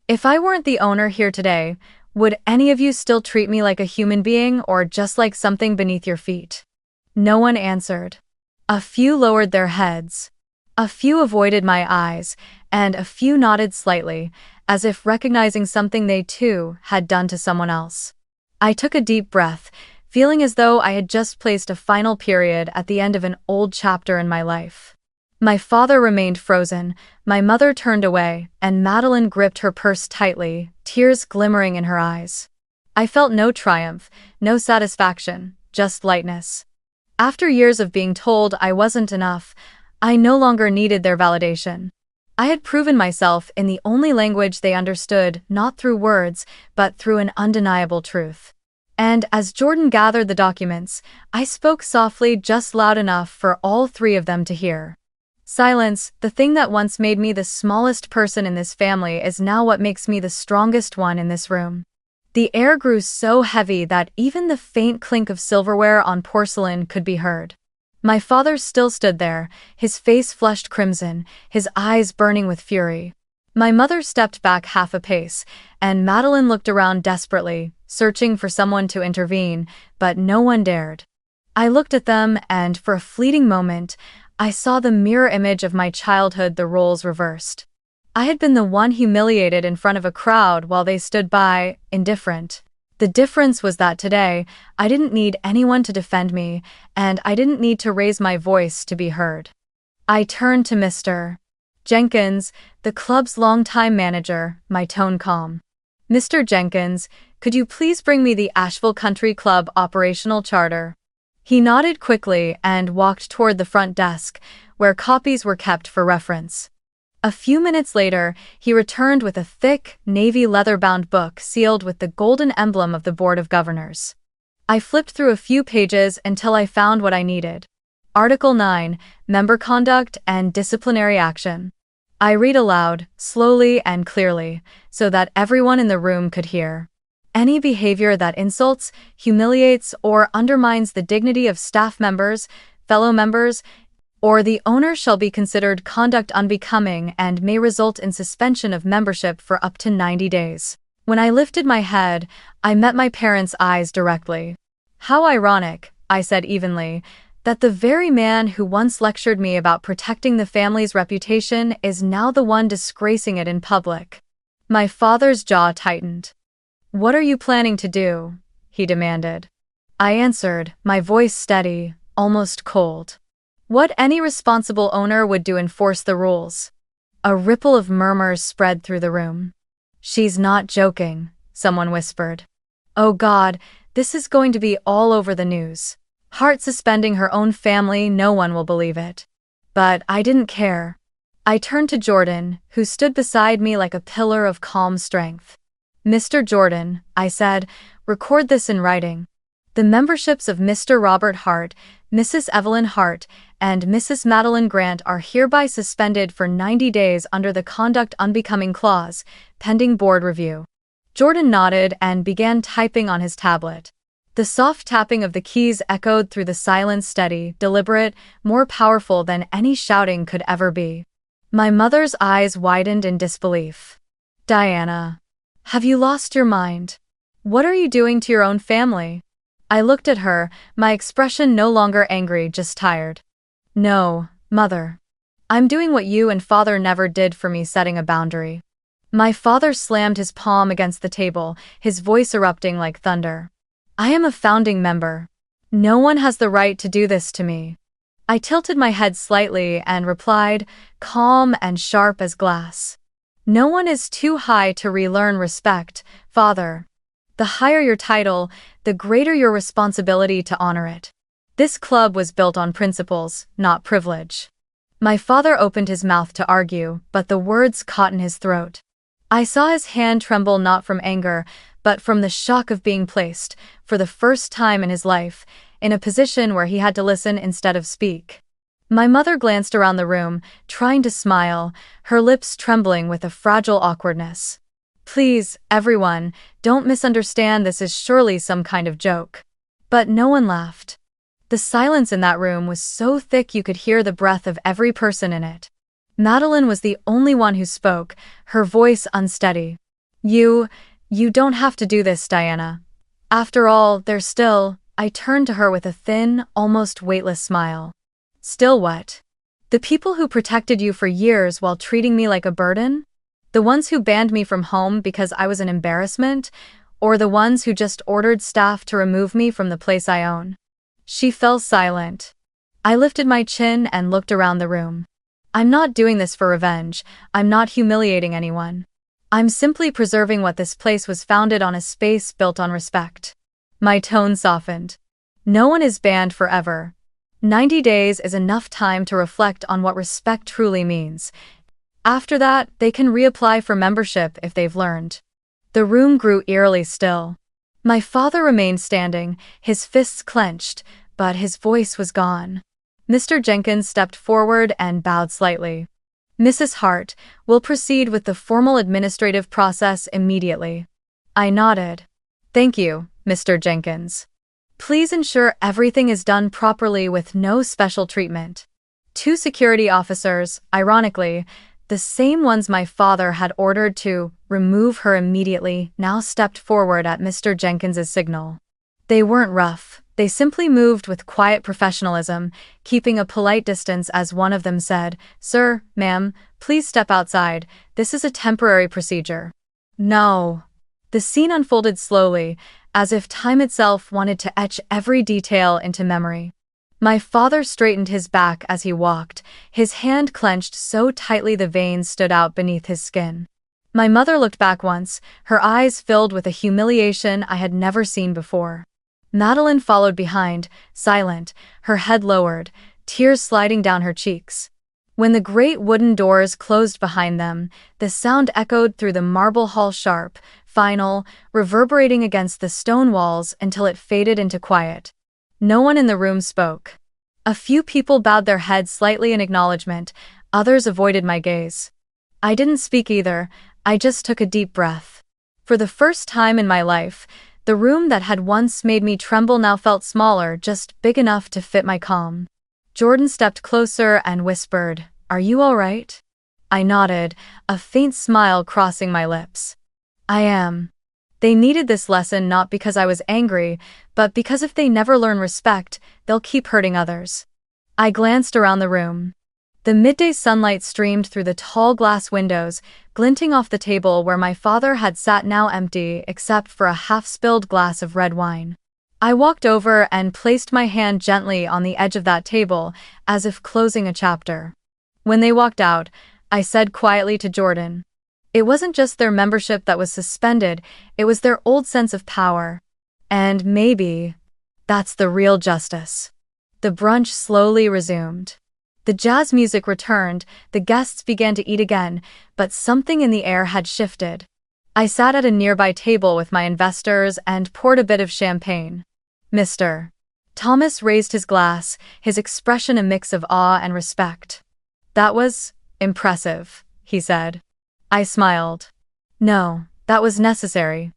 If I weren't the owner here today, would any of you still treat me like a human being or just like something beneath your feet? No one answered. A few lowered their heads. A few avoided my eyes, and a few nodded slightly, as if recognizing something they too had done to someone else. I took a deep breath, feeling as though I had just placed a final period at the end of an old chapter in my life. My father remained frozen, my mother turned away, and Madeline gripped her purse tightly, tears glimmering in her eyes. I felt no triumph, no satisfaction, just lightness. After years of being told I wasn't enough, I no longer needed their validation. I had proven myself in the only language they understood, not through words, but through an undeniable truth. And as Jordan gathered the documents, I spoke softly, just loud enough for all three of them to hear. Silence, the thing that once made me the smallest person in this family, is now what makes me the strongest one in this room. The air grew so heavy that even the faint clink of silverware on porcelain could be heard. My father still stood there, his face flushed crimson, his eyes burning with fury. My mother stepped back half a pace, and Madeline looked around desperately, searching for someone to intervene, but no one dared. I looked at them, and for a fleeting moment, I saw the mirror image of my childhood, the roles reversed. I had been the one humiliated in front of a crowd while they stood by, indifferent. The difference was that today, I didn't need anyone to defend me, and I didn't need to raise my voice to be heard. I turned to Mr. Jenkins, the club's longtime manager, my tone calm. Mr. Jenkins, could you please bring me the Asheville Country Club operational charter? He nodded quickly and walked toward the front desk, where copies were kept for reference. A few minutes later, he returned with a thick, navy leather-bound book sealed with the golden emblem of the Board of Governors. I flipped through a few pages until I found what I needed. Article 9, Member Conduct and Disciplinary Action. I read aloud, slowly and clearly, so that everyone in the room could hear. Any behavior that insults, humiliates, or undermines the dignity of staff members, fellow members, or the owner shall be considered conduct unbecoming and may result in suspension of membership for up to 90 days. When I lifted my head, I met my parents' eyes directly. How ironic, I said evenly, that the very man who once lectured me about protecting the family's reputation is now the one disgracing it in public. My father's jaw tightened. What are you planning to do? He demanded. I answered, my voice steady, almost cold. What any responsible owner would do: enforce the rules. A ripple of murmurs spread through the room. She's not joking, someone whispered. Oh God, this is going to be all over the news. Hart suspending her own family, no one will believe it. But I didn't care. I turned to Jordan, who stood beside me like a pillar of calm strength. Mr. Jordan, I said, record this in writing. The memberships of Mr. Robert Hart, Mrs. Evelyn Hart, and Mrs. Madeline Grant are hereby suspended for 90 days under the Conduct Unbecoming Clause, pending board review. Jordan nodded and began typing on his tablet. The soft tapping of the keys echoed through the silence, steady, deliberate, more powerful than any shouting could ever be. My mother's eyes widened in disbelief. Diana, have you lost your mind? What are you doing to your own family? I looked at her, my expression no longer angry, just tired. No, Mother. I'm doing what you and Father never did for me, setting a boundary. My father slammed his palm against the table, his voice erupting like thunder. I am a founding member. No one has the right to do this to me. I tilted my head slightly and replied, calm and sharp as glass. No one is too high to relearn respect, Father. The higher your title, the greater your responsibility to honor it. This club was built on principles, not privilege. My father opened his mouth to argue, but the words caught in his throat. I saw his hand tremble, not from anger, but from the shock of being placed, for the first time in his life, in a position where he had to listen instead of speak. My mother glanced around the room, trying to smile, her lips trembling with a fragile awkwardness. Please, everyone, don't misunderstand, this is surely some kind of joke. But no one laughed. The silence in that room was so thick you could hear the breath of every person in it. Madeline was the only one who spoke, her voice unsteady. You don't have to do this, Diana. After all, there's still— I turned to her with a thin, almost weightless smile. Still what? The people who protected you for years while treating me like a burden? The ones who banned me from home because I was an embarrassment? Or the ones who just ordered staff to remove me from the place I own? She fell silent. I lifted my chin and looked around the room. I'm not doing this for revenge. I'm not humiliating anyone. I'm simply preserving what this place was founded on, a space built on respect. My tone softened. No one is banned forever. 90 days is enough time to reflect on what respect truly means. After that, they can reapply for membership if they've learned. The room grew eerily still. My father remained standing, his fists clenched, but his voice was gone. Mr. Jenkins stepped forward and bowed slightly. Mrs. Hart, will proceed with the formal administrative process immediately. I nodded. Thank you, Mr. Jenkins. Please ensure everything is done properly with no special treatment. 2 security officers, ironically, the same ones my father had ordered to remove her immediately, now stepped forward at Mr. Jenkins's signal. They weren't rough, they simply moved with quiet professionalism, keeping a polite distance as one of them said, "Sir, ma'am, please step outside, this is a temporary procedure." No. The scene unfolded slowly, as if time itself wanted to etch every detail into memory. My father straightened his back as he walked, his hand clenched so tightly the veins stood out beneath his skin. My mother looked back once, her eyes filled with a humiliation I had never seen before. Madeline followed behind, silent, her head lowered, tears sliding down her cheeks. When the great wooden doors closed behind them, the sound echoed through the marble hall, sharp, final, reverberating against the stone walls until it faded into quiet. No one in the room spoke. A few people bowed their heads slightly in acknowledgement, others avoided my gaze. I didn't speak either, I just took a deep breath. For the first time in my life, the room that had once made me tremble now felt smaller, just big enough to fit my calm. Jordan stepped closer and whispered, "Are you all right?" I nodded, a faint smile crossing my lips. I am. They needed this lesson not because I was angry, but because if they never learn respect, they'll keep hurting others. I glanced around the room. The midday sunlight streamed through the tall glass windows, glinting off the table where my father had sat, now empty except for a half-spilled glass of red wine. I walked over and placed my hand gently on the edge of that table, as if closing a chapter. When they walked out, I said quietly to Jordan, it wasn't just their membership that was suspended, it was their old sense of power. And maybe that's the real justice. The brunch slowly resumed. The jazz music returned, the guests began to eat again, but something in the air had shifted. I sat at a nearby table with my investors and poured a bit of champagne. Mr. Thomas raised his glass, his expression a mix of awe and respect. That was impressive, he said. I smiled. No, that was necessary.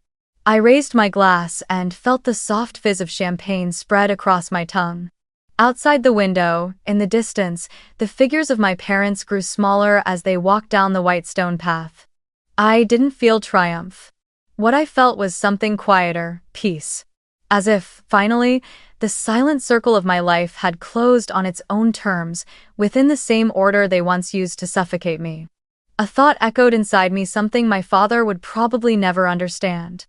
I raised my glass and felt the soft fizz of champagne spread across my tongue. Outside the window, in the distance, the figures of my parents grew smaller as they walked down the white stone path. I didn't feel triumph. What I felt was something quieter, peace. As if, finally, the silent circle of my life had closed on its own terms, within the same order they once used to suffocate me. A thought echoed inside me, something my father would probably never understand.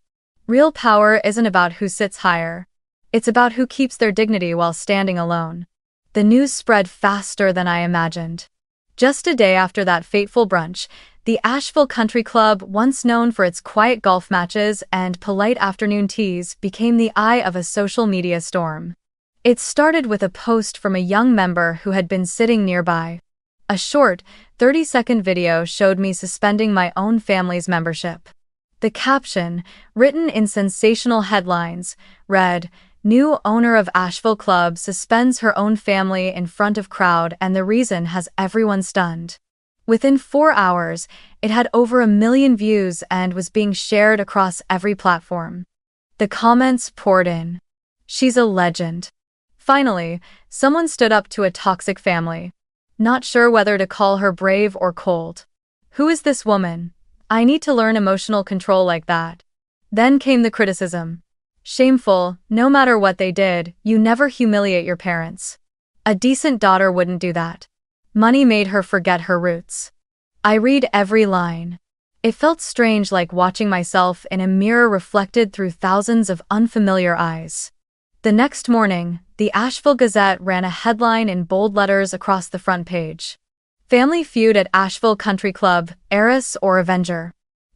Real power isn't about who sits higher. It's about who keeps their dignity while standing alone. The news spread faster than I imagined. Just a day after that fateful brunch, the Asheville Country Club, once known for its quiet golf matches and polite afternoon teas, became the eye of a social media storm. It started with a post from a young member who had been sitting nearby. A short, 30-second video showed me suspending my own family's membership. The caption, written in sensational headlines, read, New owner of Asheville Club suspends her own family in front of crowd, and the reason has everyone stunned. Within 4 hours, it had over 1 million views and was being shared across every platform. The comments poured in. She's a legend. Finally, someone stood up to a toxic family. Not sure whether to call her brave or cold. Who is this woman? I need to learn emotional control like that. Then came the criticism. Shameful, no matter what they did, you never humiliate your parents. A decent daughter wouldn't do that. Money made her forget her roots. I read every line. It felt strange, like watching myself in a mirror reflected through thousands of unfamiliar eyes. The next morning, the Asheville Gazette ran a headline in bold letters across the front page. Family feud at Asheville Country Club, heiress or avenger.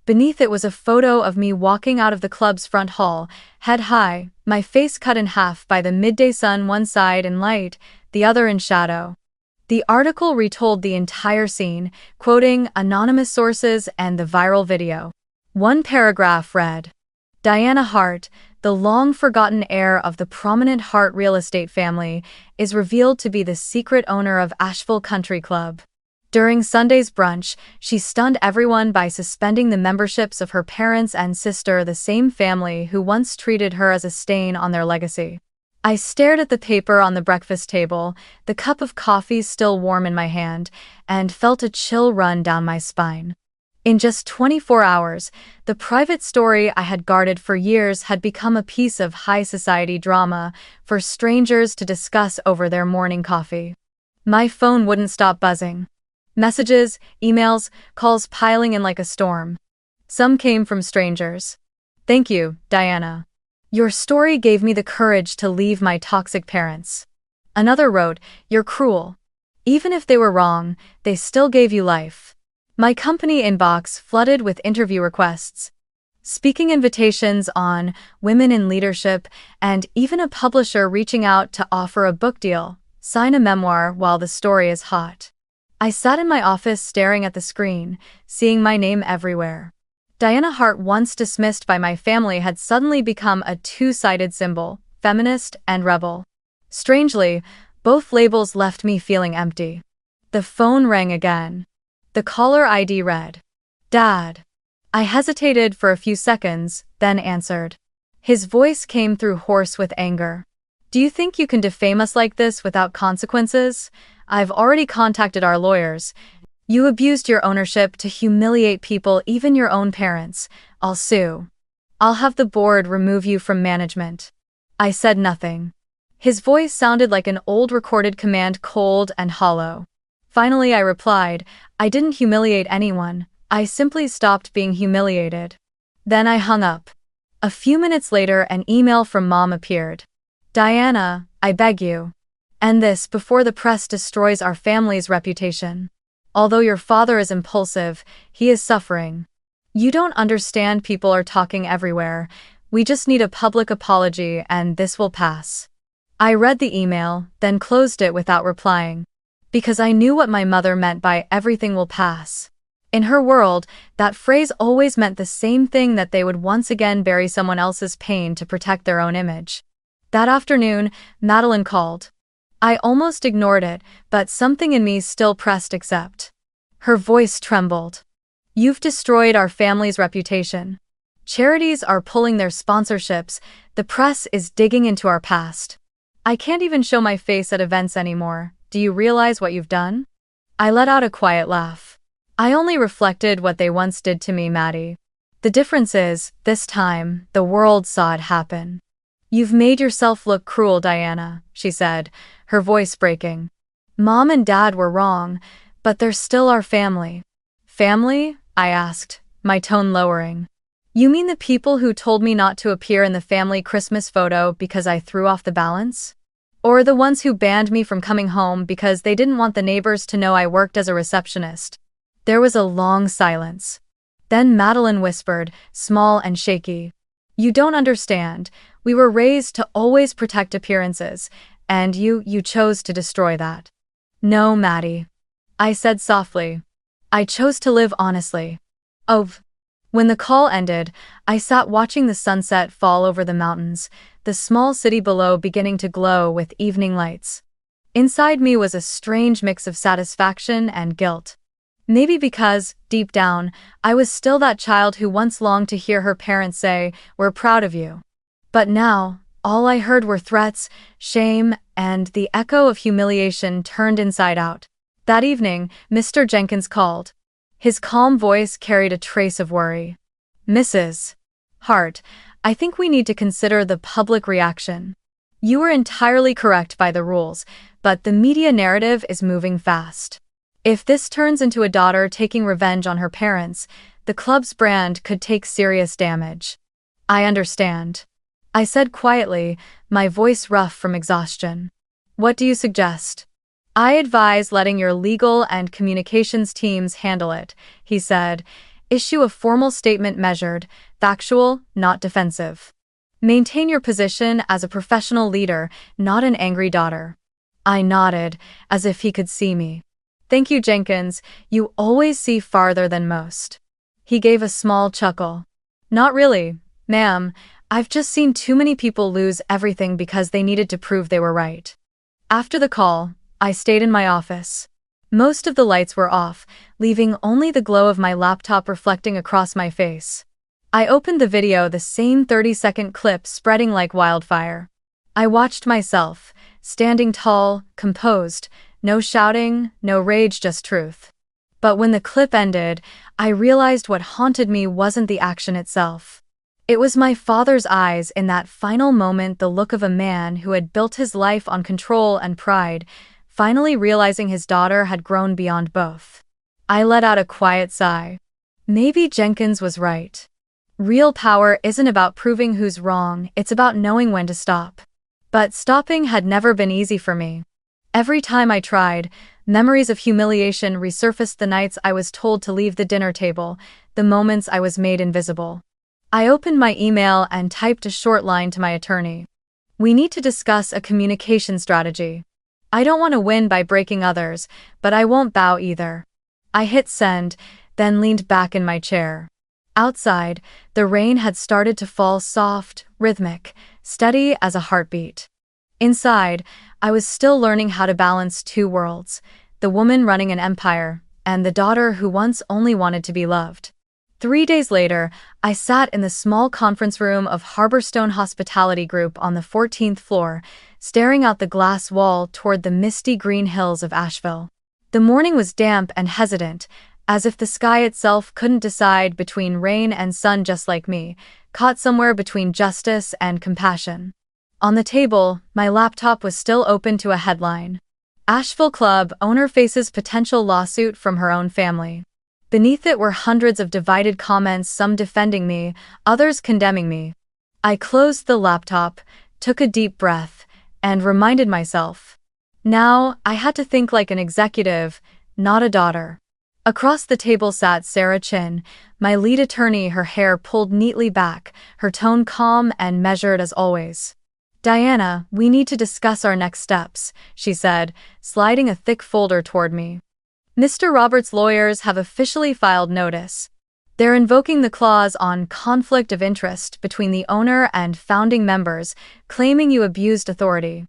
Beneath it was a photo of me walking out of the club's front hall, head high, my face cut in half by the midday sun, one side in light, the other in shadow. The article retold the entire scene, quoting anonymous sources and the viral video. One paragraph read, Diana Hart, the long-forgotten heir of the prominent Hart real estate family, is revealed to be the secret owner of Asheville Country Club. During Sunday's brunch, she stunned everyone by suspending the memberships of her parents and sister, the same family who once treated her as a stain on their legacy. I stared at the paper on the breakfast table, the cup of coffee still warm in my hand, and felt a chill run down my spine. In just 24 hours, the private story I had guarded for years had become a piece of high society drama for strangers to discuss over their morning coffee. My phone wouldn't stop buzzing. Messages, emails, calls piling in like a storm. Some came from strangers. Thank you, Diana. Your story gave me the courage to leave my toxic parents. Another wrote, you're cruel. Even if they were wrong, they still gave you life. My company inbox flooded with interview requests, speaking invitations on women in leadership, and even a publisher reaching out to offer a book deal, sign a memoir while the story is hot. I sat in my office staring at the screen, seeing my name everywhere. Diana Hart, once dismissed by my family, had suddenly become a two-sided symbol, feminist and rebel. Strangely, both labels left me feeling empty. The phone rang again. The caller ID read, Dad. I hesitated for a few seconds, then answered. His voice came through hoarse with anger. Do you think you can defame us like this without consequences? I've already contacted our lawyers. You abused your ownership to humiliate people, even your own parents. I'll sue. I'll have the board remove you from management. I said nothing. His voice sounded like an old recorded command, cold and hollow. Finally, I replied, I didn't humiliate anyone. I simply stopped being humiliated. Then I hung up. A few minutes later, an email from Mom appeared. Diana, I beg you. End this before the press destroys our family's reputation. Although your father is impulsive, he is suffering. You don't understand, people are talking everywhere. We just need a public apology and this will pass. I read the email, then closed it without replying. Because I knew what my mother meant by everything will pass. In her world, that phrase always meant the same thing, that they would once again bury someone else's pain to protect their own image. That afternoon, Madeline called. I almost ignored it, but something in me still pressed accept. Her voice trembled. You've destroyed our family's reputation. Charities are pulling their sponsorships, the press is digging into our past. I can't even show my face at events anymore. Do you realize what you've done? I let out a quiet laugh. I only reflected what they once did to me, Maddie. The difference is, this time, the world saw it happen. You've made yourself look cruel, Diana, she said, her voice breaking. Mom and Dad were wrong, but they're still our family. Family? I asked, my tone lowering. You mean the people who told me not to appear in the family Christmas photo because I threw off the balance? Or the ones who banned me from coming home because they didn't want the neighbors to know I worked as a receptionist? There was a long silence. Then Madeline whispered, small and shaky. You don't understand. We were raised to always protect appearances, and you chose to destroy that. No, Maddie. I said softly. I chose to live honestly. Oh. When the call ended, I sat watching the sunset fall over the mountains, the small city below beginning to glow with evening lights. Inside me was a strange mix of satisfaction and guilt. Maybe because, deep down, I was still that child who once longed to hear her parents say, "We're proud of you." But now, all I heard were threats, shame, and the echo of humiliation turned inside out. That evening, Mr. Jenkins called. His calm voice carried a trace of worry. "Mrs. Hart, I think we need to consider the public reaction. You were entirely correct by the rules, but the media narrative is moving fast. If this turns into a daughter taking revenge on her parents, the club's brand could take serious damage." "I understand," I said quietly, my voice rough from exhaustion. "What do you suggest?" "I advise letting your legal and communications teams handle it," he said. "Issue a formal statement measured, factual, not defensive. Maintain your position as a professional leader, not an angry daughter." I nodded, as if he could see me. "Thank you, Jenkins, you always see farther than most." He gave a small chuckle. "Not really, ma'am. I've just seen too many people lose everything because they needed to prove they were right." After the call, I stayed in my office. Most of the lights were off, leaving only the glow of my laptop reflecting across my face. I opened the video, the same 30-second clip spreading like wildfire. I watched myself, standing tall, composed, no shouting, no rage, just truth. But when the clip ended, I realized what haunted me wasn't the action itself. It was my father's eyes in that final moment, the look of a man who had built his life on control and pride, finally realizing his daughter had grown beyond both. I let out a quiet sigh. Maybe Jenkins was right. Real power isn't about proving who's wrong, it's about knowing when to stop. But stopping had never been easy for me. Every time I tried, memories of humiliation resurfaced, the nights I was told to leave the dinner table, the moments I was made invisible. I opened my email and typed a short line to my attorney. "We need to discuss a communication strategy. I don't want to win by breaking others, but I won't bow either." I hit send, then leaned back in my chair. Outside, the rain had started to fall, soft, rhythmic, steady as a heartbeat. Inside, I was still learning how to balance two worlds, the woman running an empire, and the daughter who once only wanted to be loved. 3 days later, I sat in the small conference room of Harborstone Hospitality Group on the 14th floor, staring out the glass wall toward the misty green hills of Asheville. The morning was damp and hesitant, as if the sky itself couldn't decide between rain and sun, just like me, caught somewhere between justice and compassion. On the table, my laptop was still open to a headline. "Asheville Club owner faces potential lawsuit from her own family." Beneath it were hundreds of divided comments, some defending me, others condemning me. I closed the laptop, took a deep breath, and reminded myself. Now, I had to think like an executive, not a daughter. Across the table sat Sarah Chin, my lead attorney, her hair pulled neatly back, her tone calm and measured as always. "Diana, we need to discuss our next steps," she said, sliding a thick folder toward me. "Mr. Roberts' lawyers have officially filed notice. They're invoking the clause on conflict of interest between the owner and founding members, claiming you abused authority."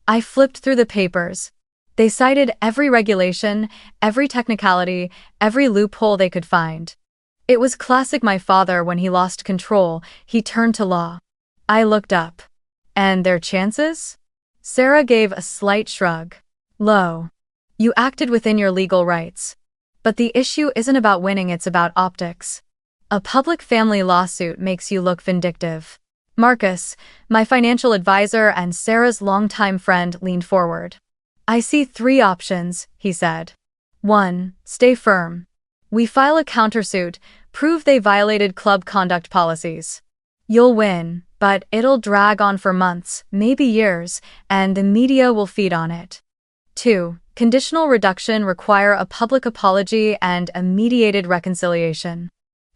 I flipped through the papers. They cited every regulation, every technicality, every loophole they could find. It was classic my father. When he lost control, he turned to law. I looked up. "And their chances?" Sarah gave a slight shrug. "Low. You acted within your legal rights. But the issue isn't about winning, it's about optics. A public family lawsuit makes you look vindictive." Marcus, my financial advisor and Sarah's longtime friend, leaned forward. "I see 3 options," he said. 1. Stay firm. We file a countersuit, prove they violated club conduct policies. You'll win, but it'll drag on for months, maybe years, and the media will feed on it. 2. Conditional reduction, require a public apology and a mediated reconciliation.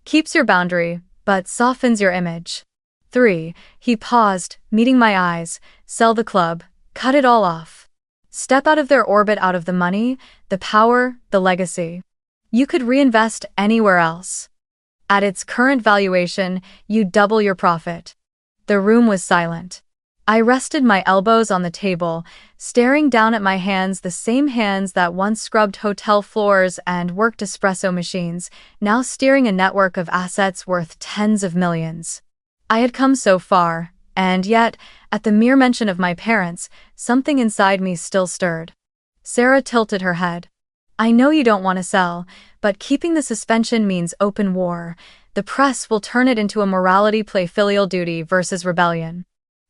Keeps your boundary, but softens your image. 3. He paused, meeting my eyes. Sell the club, cut it all off. Step out of their orbit, out of the money, the power, the legacy. You could reinvest anywhere else. At its current valuation, you'd double your profit. The room was silent. I rested my elbows on the table, staring down at my hands, the same hands that once scrubbed hotel floors and worked espresso machines, now steering a network of assets worth tens of millions. I had come so far, and yet, at the mere mention of my parents, something inside me still stirred. Sarah tilted her head. I know you don't want to sell, but keeping the suspension means open war. The press will turn it into a morality play, filial duty versus rebellion.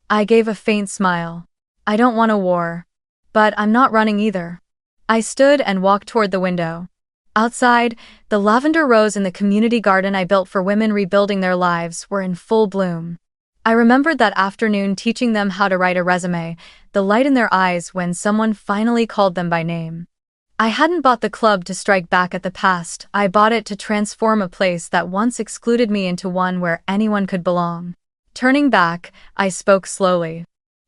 I gave a faint smile. I don't want a war. But I'm not running either. I stood and walked toward the window. Outside, the lavender rose in the community garden I built for women rebuilding their lives were in full bloom. I remembered that afternoon teaching them how to write a resume, the light in their eyes when someone finally called them by name. I hadn't bought the club to strike back at the past, I bought it to transform a place that once excluded me into one where anyone could belong. Turning back, I spoke slowly.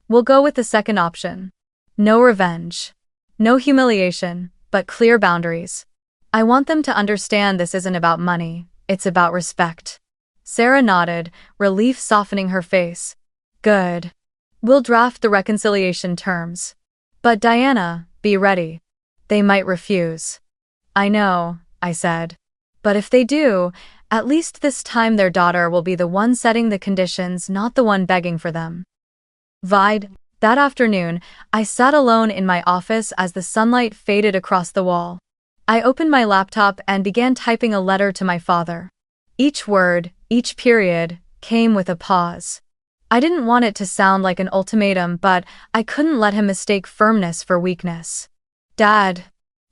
We'll go with the second option. No revenge. No humiliation, but clear boundaries. I want them to understand this isn't about money, it's about respect. Sarah nodded, relief softening her face. Good. We'll draft the reconciliation terms. But Diana, be ready. They might refuse. I know, I said. But if they do, at least this time their daughter will be the one setting the conditions, not the one begging for them. Vide. That afternoon, I sat alone in my office as the sunlight faded across the wall. I opened my laptop and began typing a letter to my father. Each word, each period, came with a pause. I didn't want it to sound like an ultimatum, but I couldn't let him mistake firmness for weakness. Dad,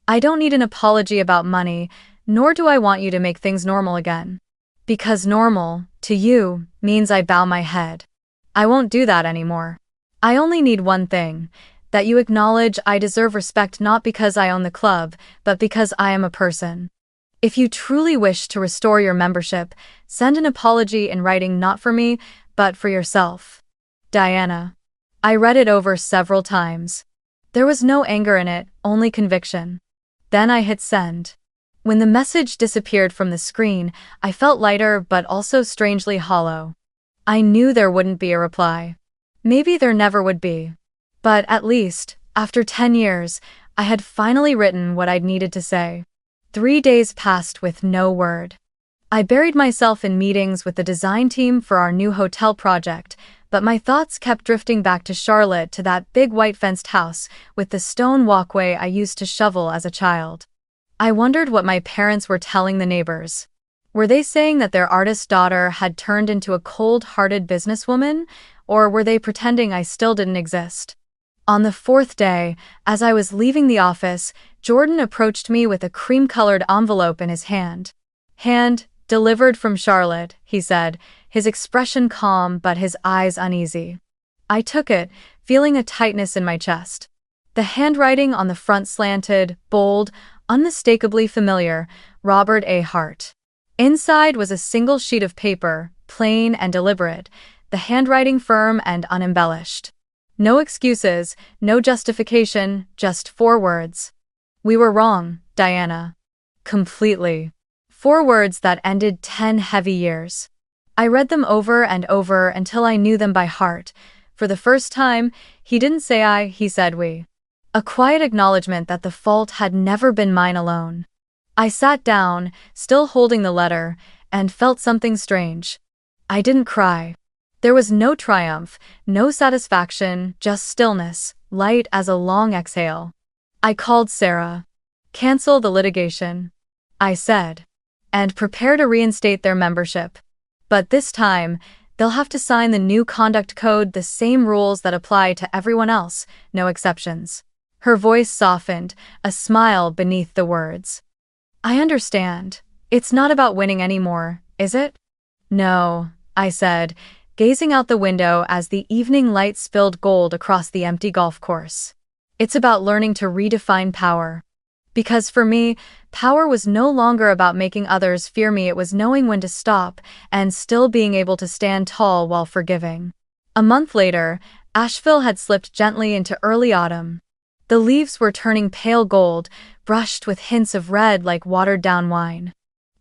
I don't need an apology about money, nor do I want you to make things normal again. Because normal, to you, means I bow my head. I won't do that anymore. I only need one thing, that you acknowledge I deserve respect not because I own the club, but because I am a person. If you truly wish to restore your membership, send an apology in writing not for me, but for yourself. Diana. I read it over several times. There was no anger in it, only conviction. Then I hit send. When the message disappeared from the screen, I felt lighter but also strangely hollow. I knew there wouldn't be a reply. Maybe there never would be. But at least, after 10 years, I had finally written what I'd needed to say. 3 days passed with no word. I buried myself in meetings with the design team for our new hotel project, but my thoughts kept drifting back to Charlotte, to that big white fenced house with the stone walkway I used to shovel as a child. I wondered what my parents were telling the neighbors. Were they saying that their artist daughter had turned into a cold-hearted businesswoman, or were they pretending I still didn't exist? On the 4th day, as I was leaving the office, Jordan approached me with a cream-colored envelope in his hand. Hand, delivered from Charlotte, he said, his expression calm but his eyes uneasy. I took it, feeling a tightness in my chest. The handwriting on the front slanted, bold, unmistakably familiar, Robert A. Hart. Inside was a single sheet of paper, plain and deliberate, the handwriting firm and unembellished. No excuses, no justification, just 4 words. We were wrong, Diana. Completely. 4 words that ended 10 heavy years. I read them over and over until I knew them by heart. For the first time, he didn't say I, he said we. A quiet acknowledgement that the fault had never been mine alone. I sat down, still holding the letter, and felt something strange. I didn't cry. There was no triumph, no satisfaction, just stillness, light as a long exhale. I called Sarah. Cancel the litigation, I said, and prepare to reinstate their membership. But this time, they'll have to sign the new conduct code, the same rules that apply to everyone else, no exceptions. Her voice softened, a smile beneath the words. I understand. It's not about winning anymore, is it? No, I said, gazing out the window as the evening light spilled gold across the empty golf course. It's about learning to redefine power. Because for me, power was no longer about making others fear me, it was knowing when to stop and still being able to stand tall while forgiving. A month later, Asheville had slipped gently into early autumn. The leaves were turning pale gold, brushed with hints of red like watered-down wine.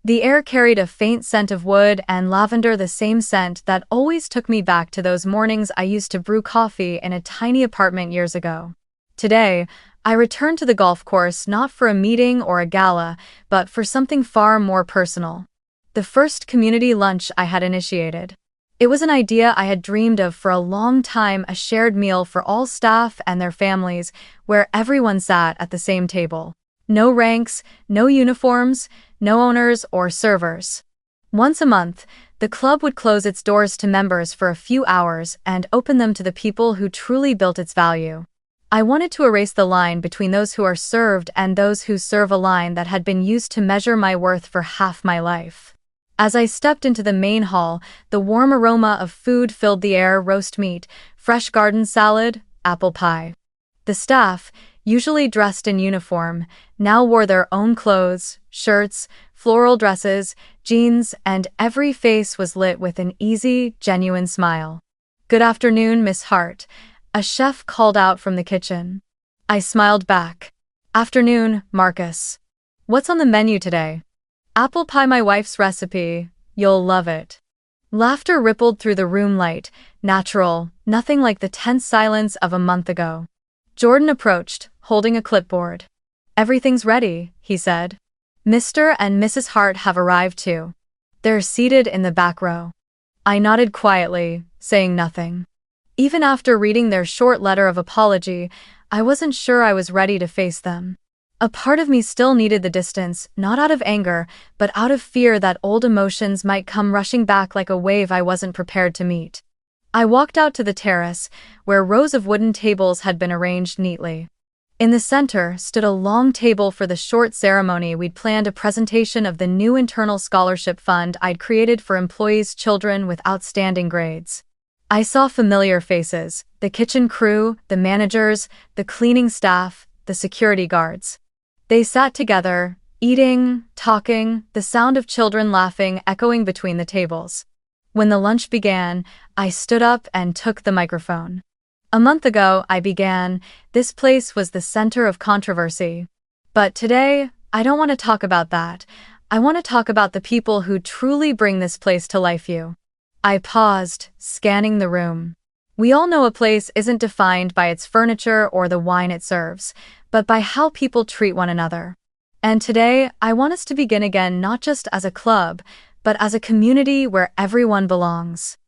The air carried a faint scent of wood and lavender, the same scent that always took me back to those mornings I used to brew coffee in a tiny apartment years ago. Today, I returned to the golf course not for a meeting or a gala, but for something far more personal. The first community lunch I had initiated. It was an idea I had dreamed of for a long time, a shared meal for all staff and their families, where everyone sat at the same table. No ranks, no uniforms, no owners or servers. Once a month, the club would close its doors to members for a few hours and open them to the people who truly built its value. I wanted to erase the line between those who are served and those who serve, a line that had been used to measure my worth for half my life. As I stepped into the main hall, the warm aroma of food filled the air: roast meat, fresh garden salad, apple pie. The staff, usually dressed in uniform, now wore their own clothes, shirts, floral dresses, jeans, and every face was lit with an easy, genuine smile. "Good afternoon, Miss Hart," a chef called out from the kitchen. I smiled back. "Afternoon, Marcus. What's on the menu today?" "Apple pie, my wife's recipe. You'll love it." Laughter rippled through the room, light, natural, nothing like the tense silence of a month ago. Jordan approached, holding a clipboard. "Everything's ready," he said. "Mr. and Mrs. Hart have arrived too. They're seated in the back row." I nodded quietly, saying nothing. Even after reading their short letter of apology, I wasn't sure I was ready to face them. A part of me still needed the distance, not out of anger, but out of fear that old emotions might come rushing back like a wave I wasn't prepared to meet. I walked out to the terrace, where rows of wooden tables had been arranged neatly. In the center stood a long table for the short ceremony we'd planned, a presentation of the new internal scholarship fund I'd created for employees' children with outstanding grades. I saw familiar faces: the kitchen crew, the managers, the cleaning staff, the security guards. They sat together, eating, talking, the sound of children laughing echoing between the tables. When the lunch began, I stood up and took the microphone. "A month ago," I began, "this place was the center of controversy. But today, I don't want to talk about that. I want to talk about the people who truly bring this place to life." I paused, scanning the room. We all know a place isn't defined by its furniture or the wine it serves, but by how people treat one another. And today, I want us to begin again, not just as a club, but as a community where everyone belongs.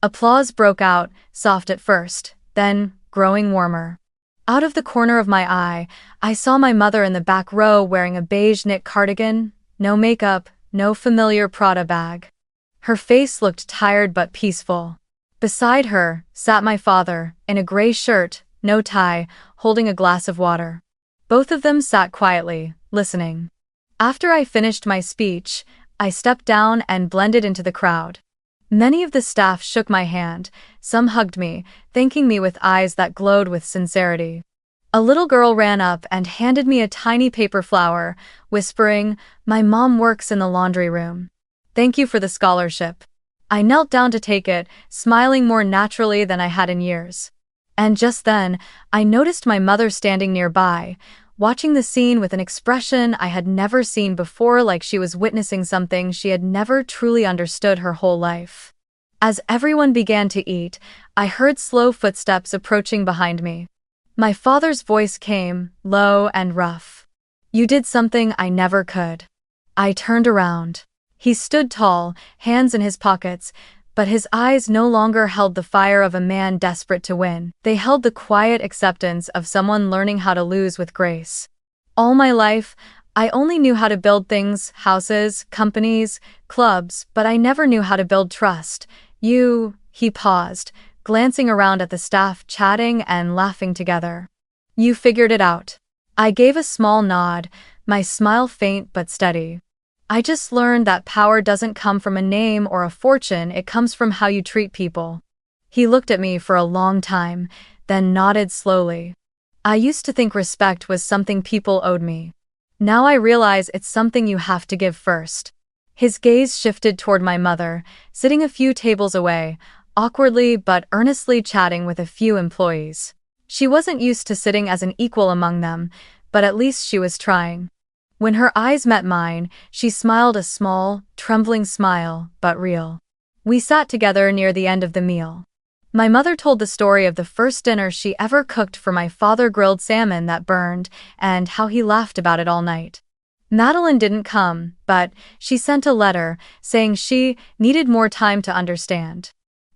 Applause broke out, soft at first, then growing warmer. Out of the corner of my eye, I saw my mother in the back row wearing a beige knit cardigan, no makeup, no familiar Prada bag. Her face looked tired but peaceful. Beside her sat my father, in a gray shirt, no tie, holding a glass of water. Both of them sat quietly, listening. After I finished my speech, I stepped down and blended into the crowd. Many of the staff shook my hand, some hugged me, thanking me with eyes that glowed with sincerity. A little girl ran up and handed me a tiny paper flower, whispering, "My mom works in the laundry room. Thank you for the scholarship." I knelt down to take it, smiling more naturally than I had in years. And just then, I noticed my mother standing nearby, watching the scene with an expression I had never seen before, like she was witnessing something she had never truly understood her whole life. As everyone began to eat, I heard slow footsteps approaching behind me. My father's voice came, low and rough. "You did something I never could." I turned around. He stood tall, hands in his pockets, but his eyes no longer held the fire of a man desperate to win. They held the quiet acceptance of someone learning how to lose with grace. All my life, I only knew how to build things: houses, companies, clubs, but I never knew how to build trust. He paused, glancing around at the staff chatting and laughing together. "You figured it out." I gave a small nod, my smile faint but steady. "I just learned that power doesn't come from a name or a fortune, it comes from how you treat people." He looked at me for a long time, then nodded slowly. "I used to think respect was something people owed me. Now I realize it's something you have to give first." His gaze shifted toward my mother, sitting a few tables away, awkwardly but earnestly chatting with a few employees. She wasn't used to sitting as an equal among them, but at least she was trying. When her eyes met mine, she smiled a small, trembling smile, but real. We sat together near the end of the meal. My mother told the story of the first dinner she ever cooked for my father, grilled salmon that burned, and how he laughed about it all night. Madeline didn't come, but she sent a letter saying she needed more time to understand.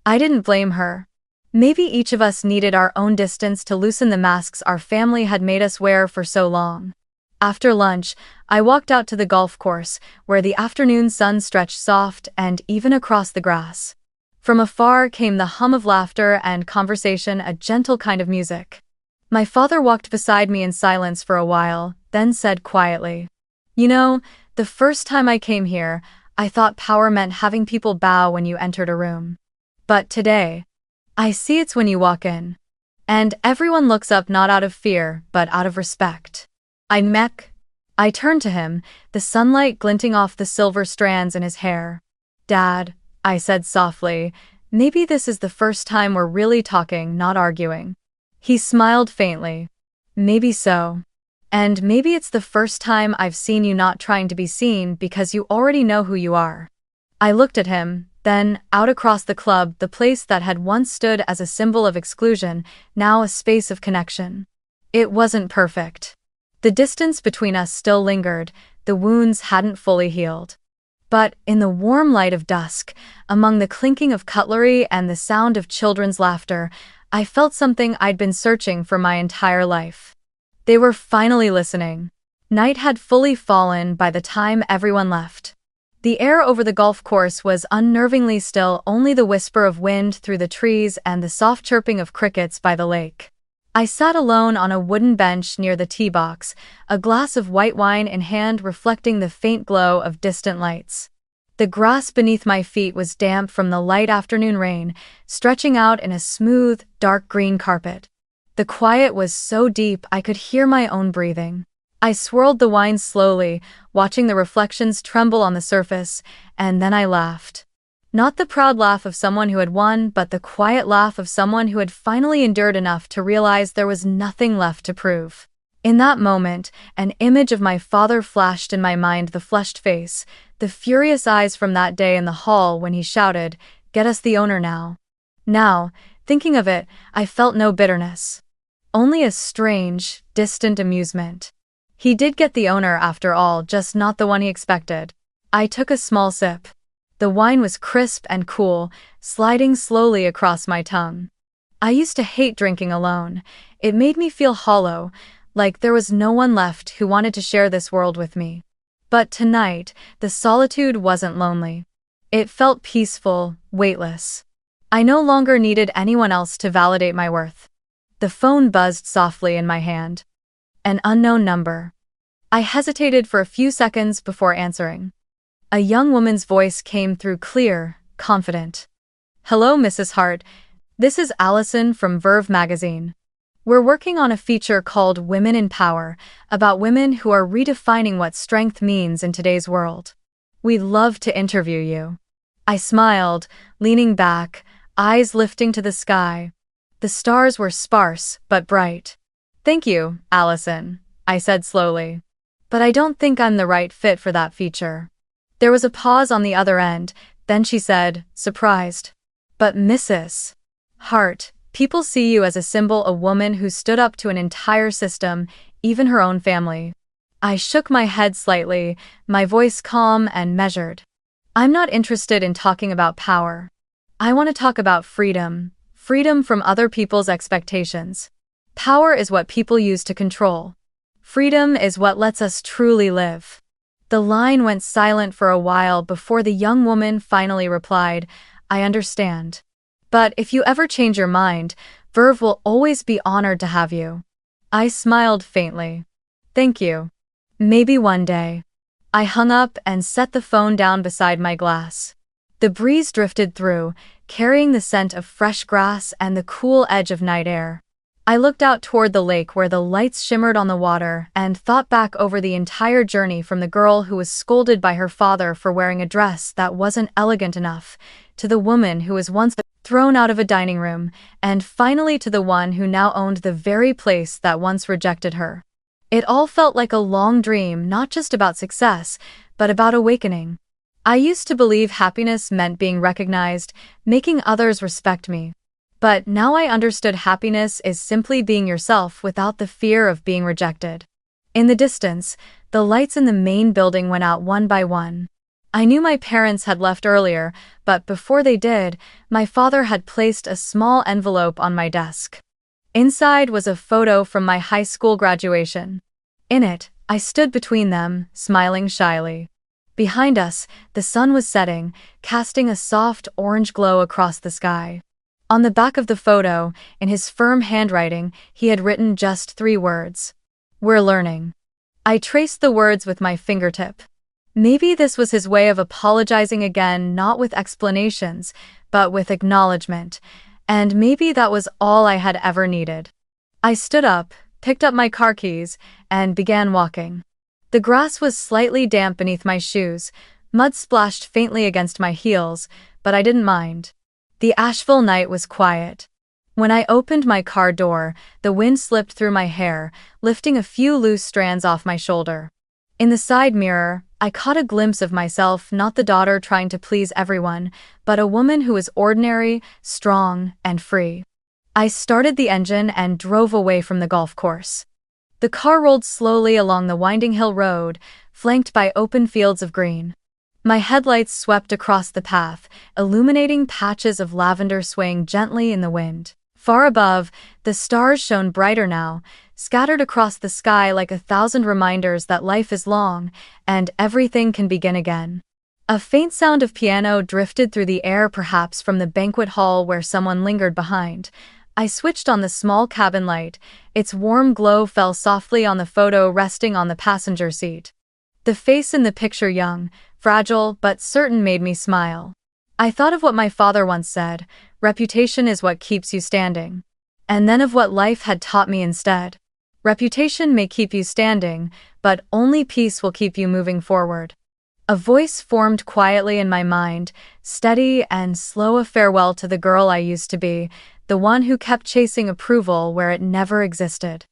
I didn't blame her. Maybe each of us needed our own distance to loosen the masks our family had made us wear for so long. After lunch, I walked out to the golf course, where the afternoon sun stretched soft and even across the grass. From afar came the hum of laughter and conversation, a gentle kind of music. My father walked beside me in silence for a while, then said quietly, "You know, the first time I came here, I thought power meant having people bow when you entered a room. But today, I see it's when you walk in. And everyone looks up not out of fear, but out of respect." I turned to him, the sunlight glinting off the silver strands in his hair. "Dad," I said softly, "maybe this is the first time we're really talking, not arguing." He smiled faintly. "Maybe so. And maybe it's the first time I've seen you not trying to be seen because you already know who you are." I looked at him, then, out across the club, the place that had once stood as a symbol of exclusion, now a space of connection. It wasn't perfect. The distance between us still lingered, the wounds hadn't fully healed. But in the warm light of dusk, among the clinking of cutlery and the sound of children's laughter, I felt something I'd been searching for my entire life. They were finally listening. Night had fully fallen by the time everyone left. The air over the golf course was unnervingly still, only the whisper of wind through the trees and the soft chirping of crickets by the lake. I sat alone on a wooden bench near the tee box, a glass of white wine in hand, reflecting the faint glow of distant lights. The grass beneath my feet was damp from the light afternoon rain, stretching out in a smooth, dark green carpet. The quiet was so deep I could hear my own breathing. I swirled the wine slowly, watching the reflections tremble on the surface, and then I laughed. Not the proud laugh of someone who had won, but the quiet laugh of someone who had finally endured enough to realize there was nothing left to prove. In that moment, an image of my father flashed in my mind, the flushed face, the furious eyes from that day in the hall when he shouted, "Get us the owner now." Now, thinking of it, I felt no bitterness. Only a strange, distant amusement. He did get the owner after all, just not the one he expected. I took a small sip. The wine was crisp and cool, sliding slowly across my tongue. I used to hate drinking alone. It made me feel hollow, like there was no one left who wanted to share this world with me. But tonight, the solitude wasn't lonely. It felt peaceful, weightless. I no longer needed anyone else to validate my worth. The phone buzzed softly in my hand. An unknown number. I hesitated for a few seconds before answering. A young woman's voice came through, clear, confident. "Hello, Mrs. Hart. This is Allison from Verve magazine. We're working on a feature called Women in Power, about women who are redefining what strength means in today's world. We'd love to interview you." I smiled, leaning back, eyes lifting to the sky. The stars were sparse, but bright. "Thank you, Allison," I said slowly. "But I don't think I'm the right fit for that feature." There was a pause on the other end, then she said, surprised, "But Mrs. Hart, people see you as a symbol, a woman who stood up to an entire system, even her own family." I shook my head slightly, my voice calm and measured. "I'm not interested in talking about power. I want to talk about freedom, freedom from other people's expectations. Power is what people use to control. Freedom is what lets us truly live." The line went silent for a while before the young woman finally replied, "I understand. But if you ever change your mind, Verve will always be honored to have you." I smiled faintly. "Thank you. Maybe one day." I hung up and set the phone down beside my glass. The breeze drifted through, carrying the scent of fresh grass and the cool edge of night air. I looked out toward the lake where the lights shimmered on the water and thought back over the entire journey, from the girl who was scolded by her father for wearing a dress that wasn't elegant enough, to the woman who was once thrown out of a dining room, and finally to the one who now owned the very place that once rejected her. It all felt like a long dream, not just about success, but about awakening. I used to believe happiness meant being recognized, making others respect me. But now I understood happiness is simply being yourself without the fear of being rejected. In the distance, the lights in the main building went out one by one. I knew my parents had left earlier, but before they did, my father had placed a small envelope on my desk. Inside was a photo from my high school graduation. In it, I stood between them, smiling shyly. Behind us, the sun was setting, casting a soft orange glow across the sky. On the back of the photo, in his firm handwriting, he had written just 3 words. "We're learning." I traced the words with my fingertip. Maybe this was his way of apologizing again, not with explanations, but with acknowledgement. And maybe that was all I had ever needed. I stood up, picked up my car keys, and began walking. The grass was slightly damp beneath my shoes, mud splashed faintly against my heels, but I didn't mind. The Asheville night was quiet. When I opened my car door, the wind slipped through my hair, lifting a few loose strands off my shoulder. In the side mirror, I caught a glimpse of myself, not the daughter trying to please everyone, but a woman who was ordinary, strong, and free. I started the engine and drove away from the golf course. The car rolled slowly along the winding hill road, flanked by open fields of green. My headlights swept across the path, illuminating patches of lavender swaying gently in the wind. Far above, the stars shone brighter now, scattered across the sky like 1,000 reminders that life is long, and everything can begin again. A faint sound of piano drifted through the air, perhaps from the banquet hall where someone lingered behind. I switched on the small cabin light. Its warm glow fell softly on the photo resting on the passenger seat. The face in the picture, young, fragile, but certain, made me smile. I thought of what my father once said, reputation is what keeps you standing. And then of what life had taught me instead. Reputation may keep you standing, but only peace will keep you moving forward. A voice formed quietly in my mind, steady and slow, a farewell to the girl I used to be, the one who kept chasing approval where it never existed.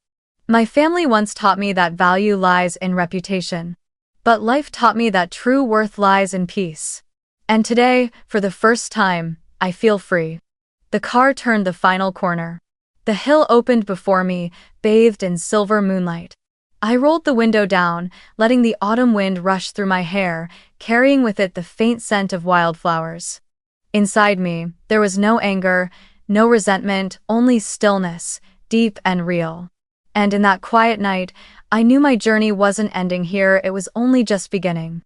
My family once taught me that value lies in reputation. But life taught me that true worth lies in peace. And today, for the first time, I feel free. The car turned the final corner. The hill opened before me, bathed in silver moonlight. I rolled the window down, letting the autumn wind rush through my hair, carrying with it the faint scent of wildflowers. Inside me, there was no anger, no resentment, only stillness, deep and real. And in that quiet night, I knew my journey wasn't ending here, it was only just beginning.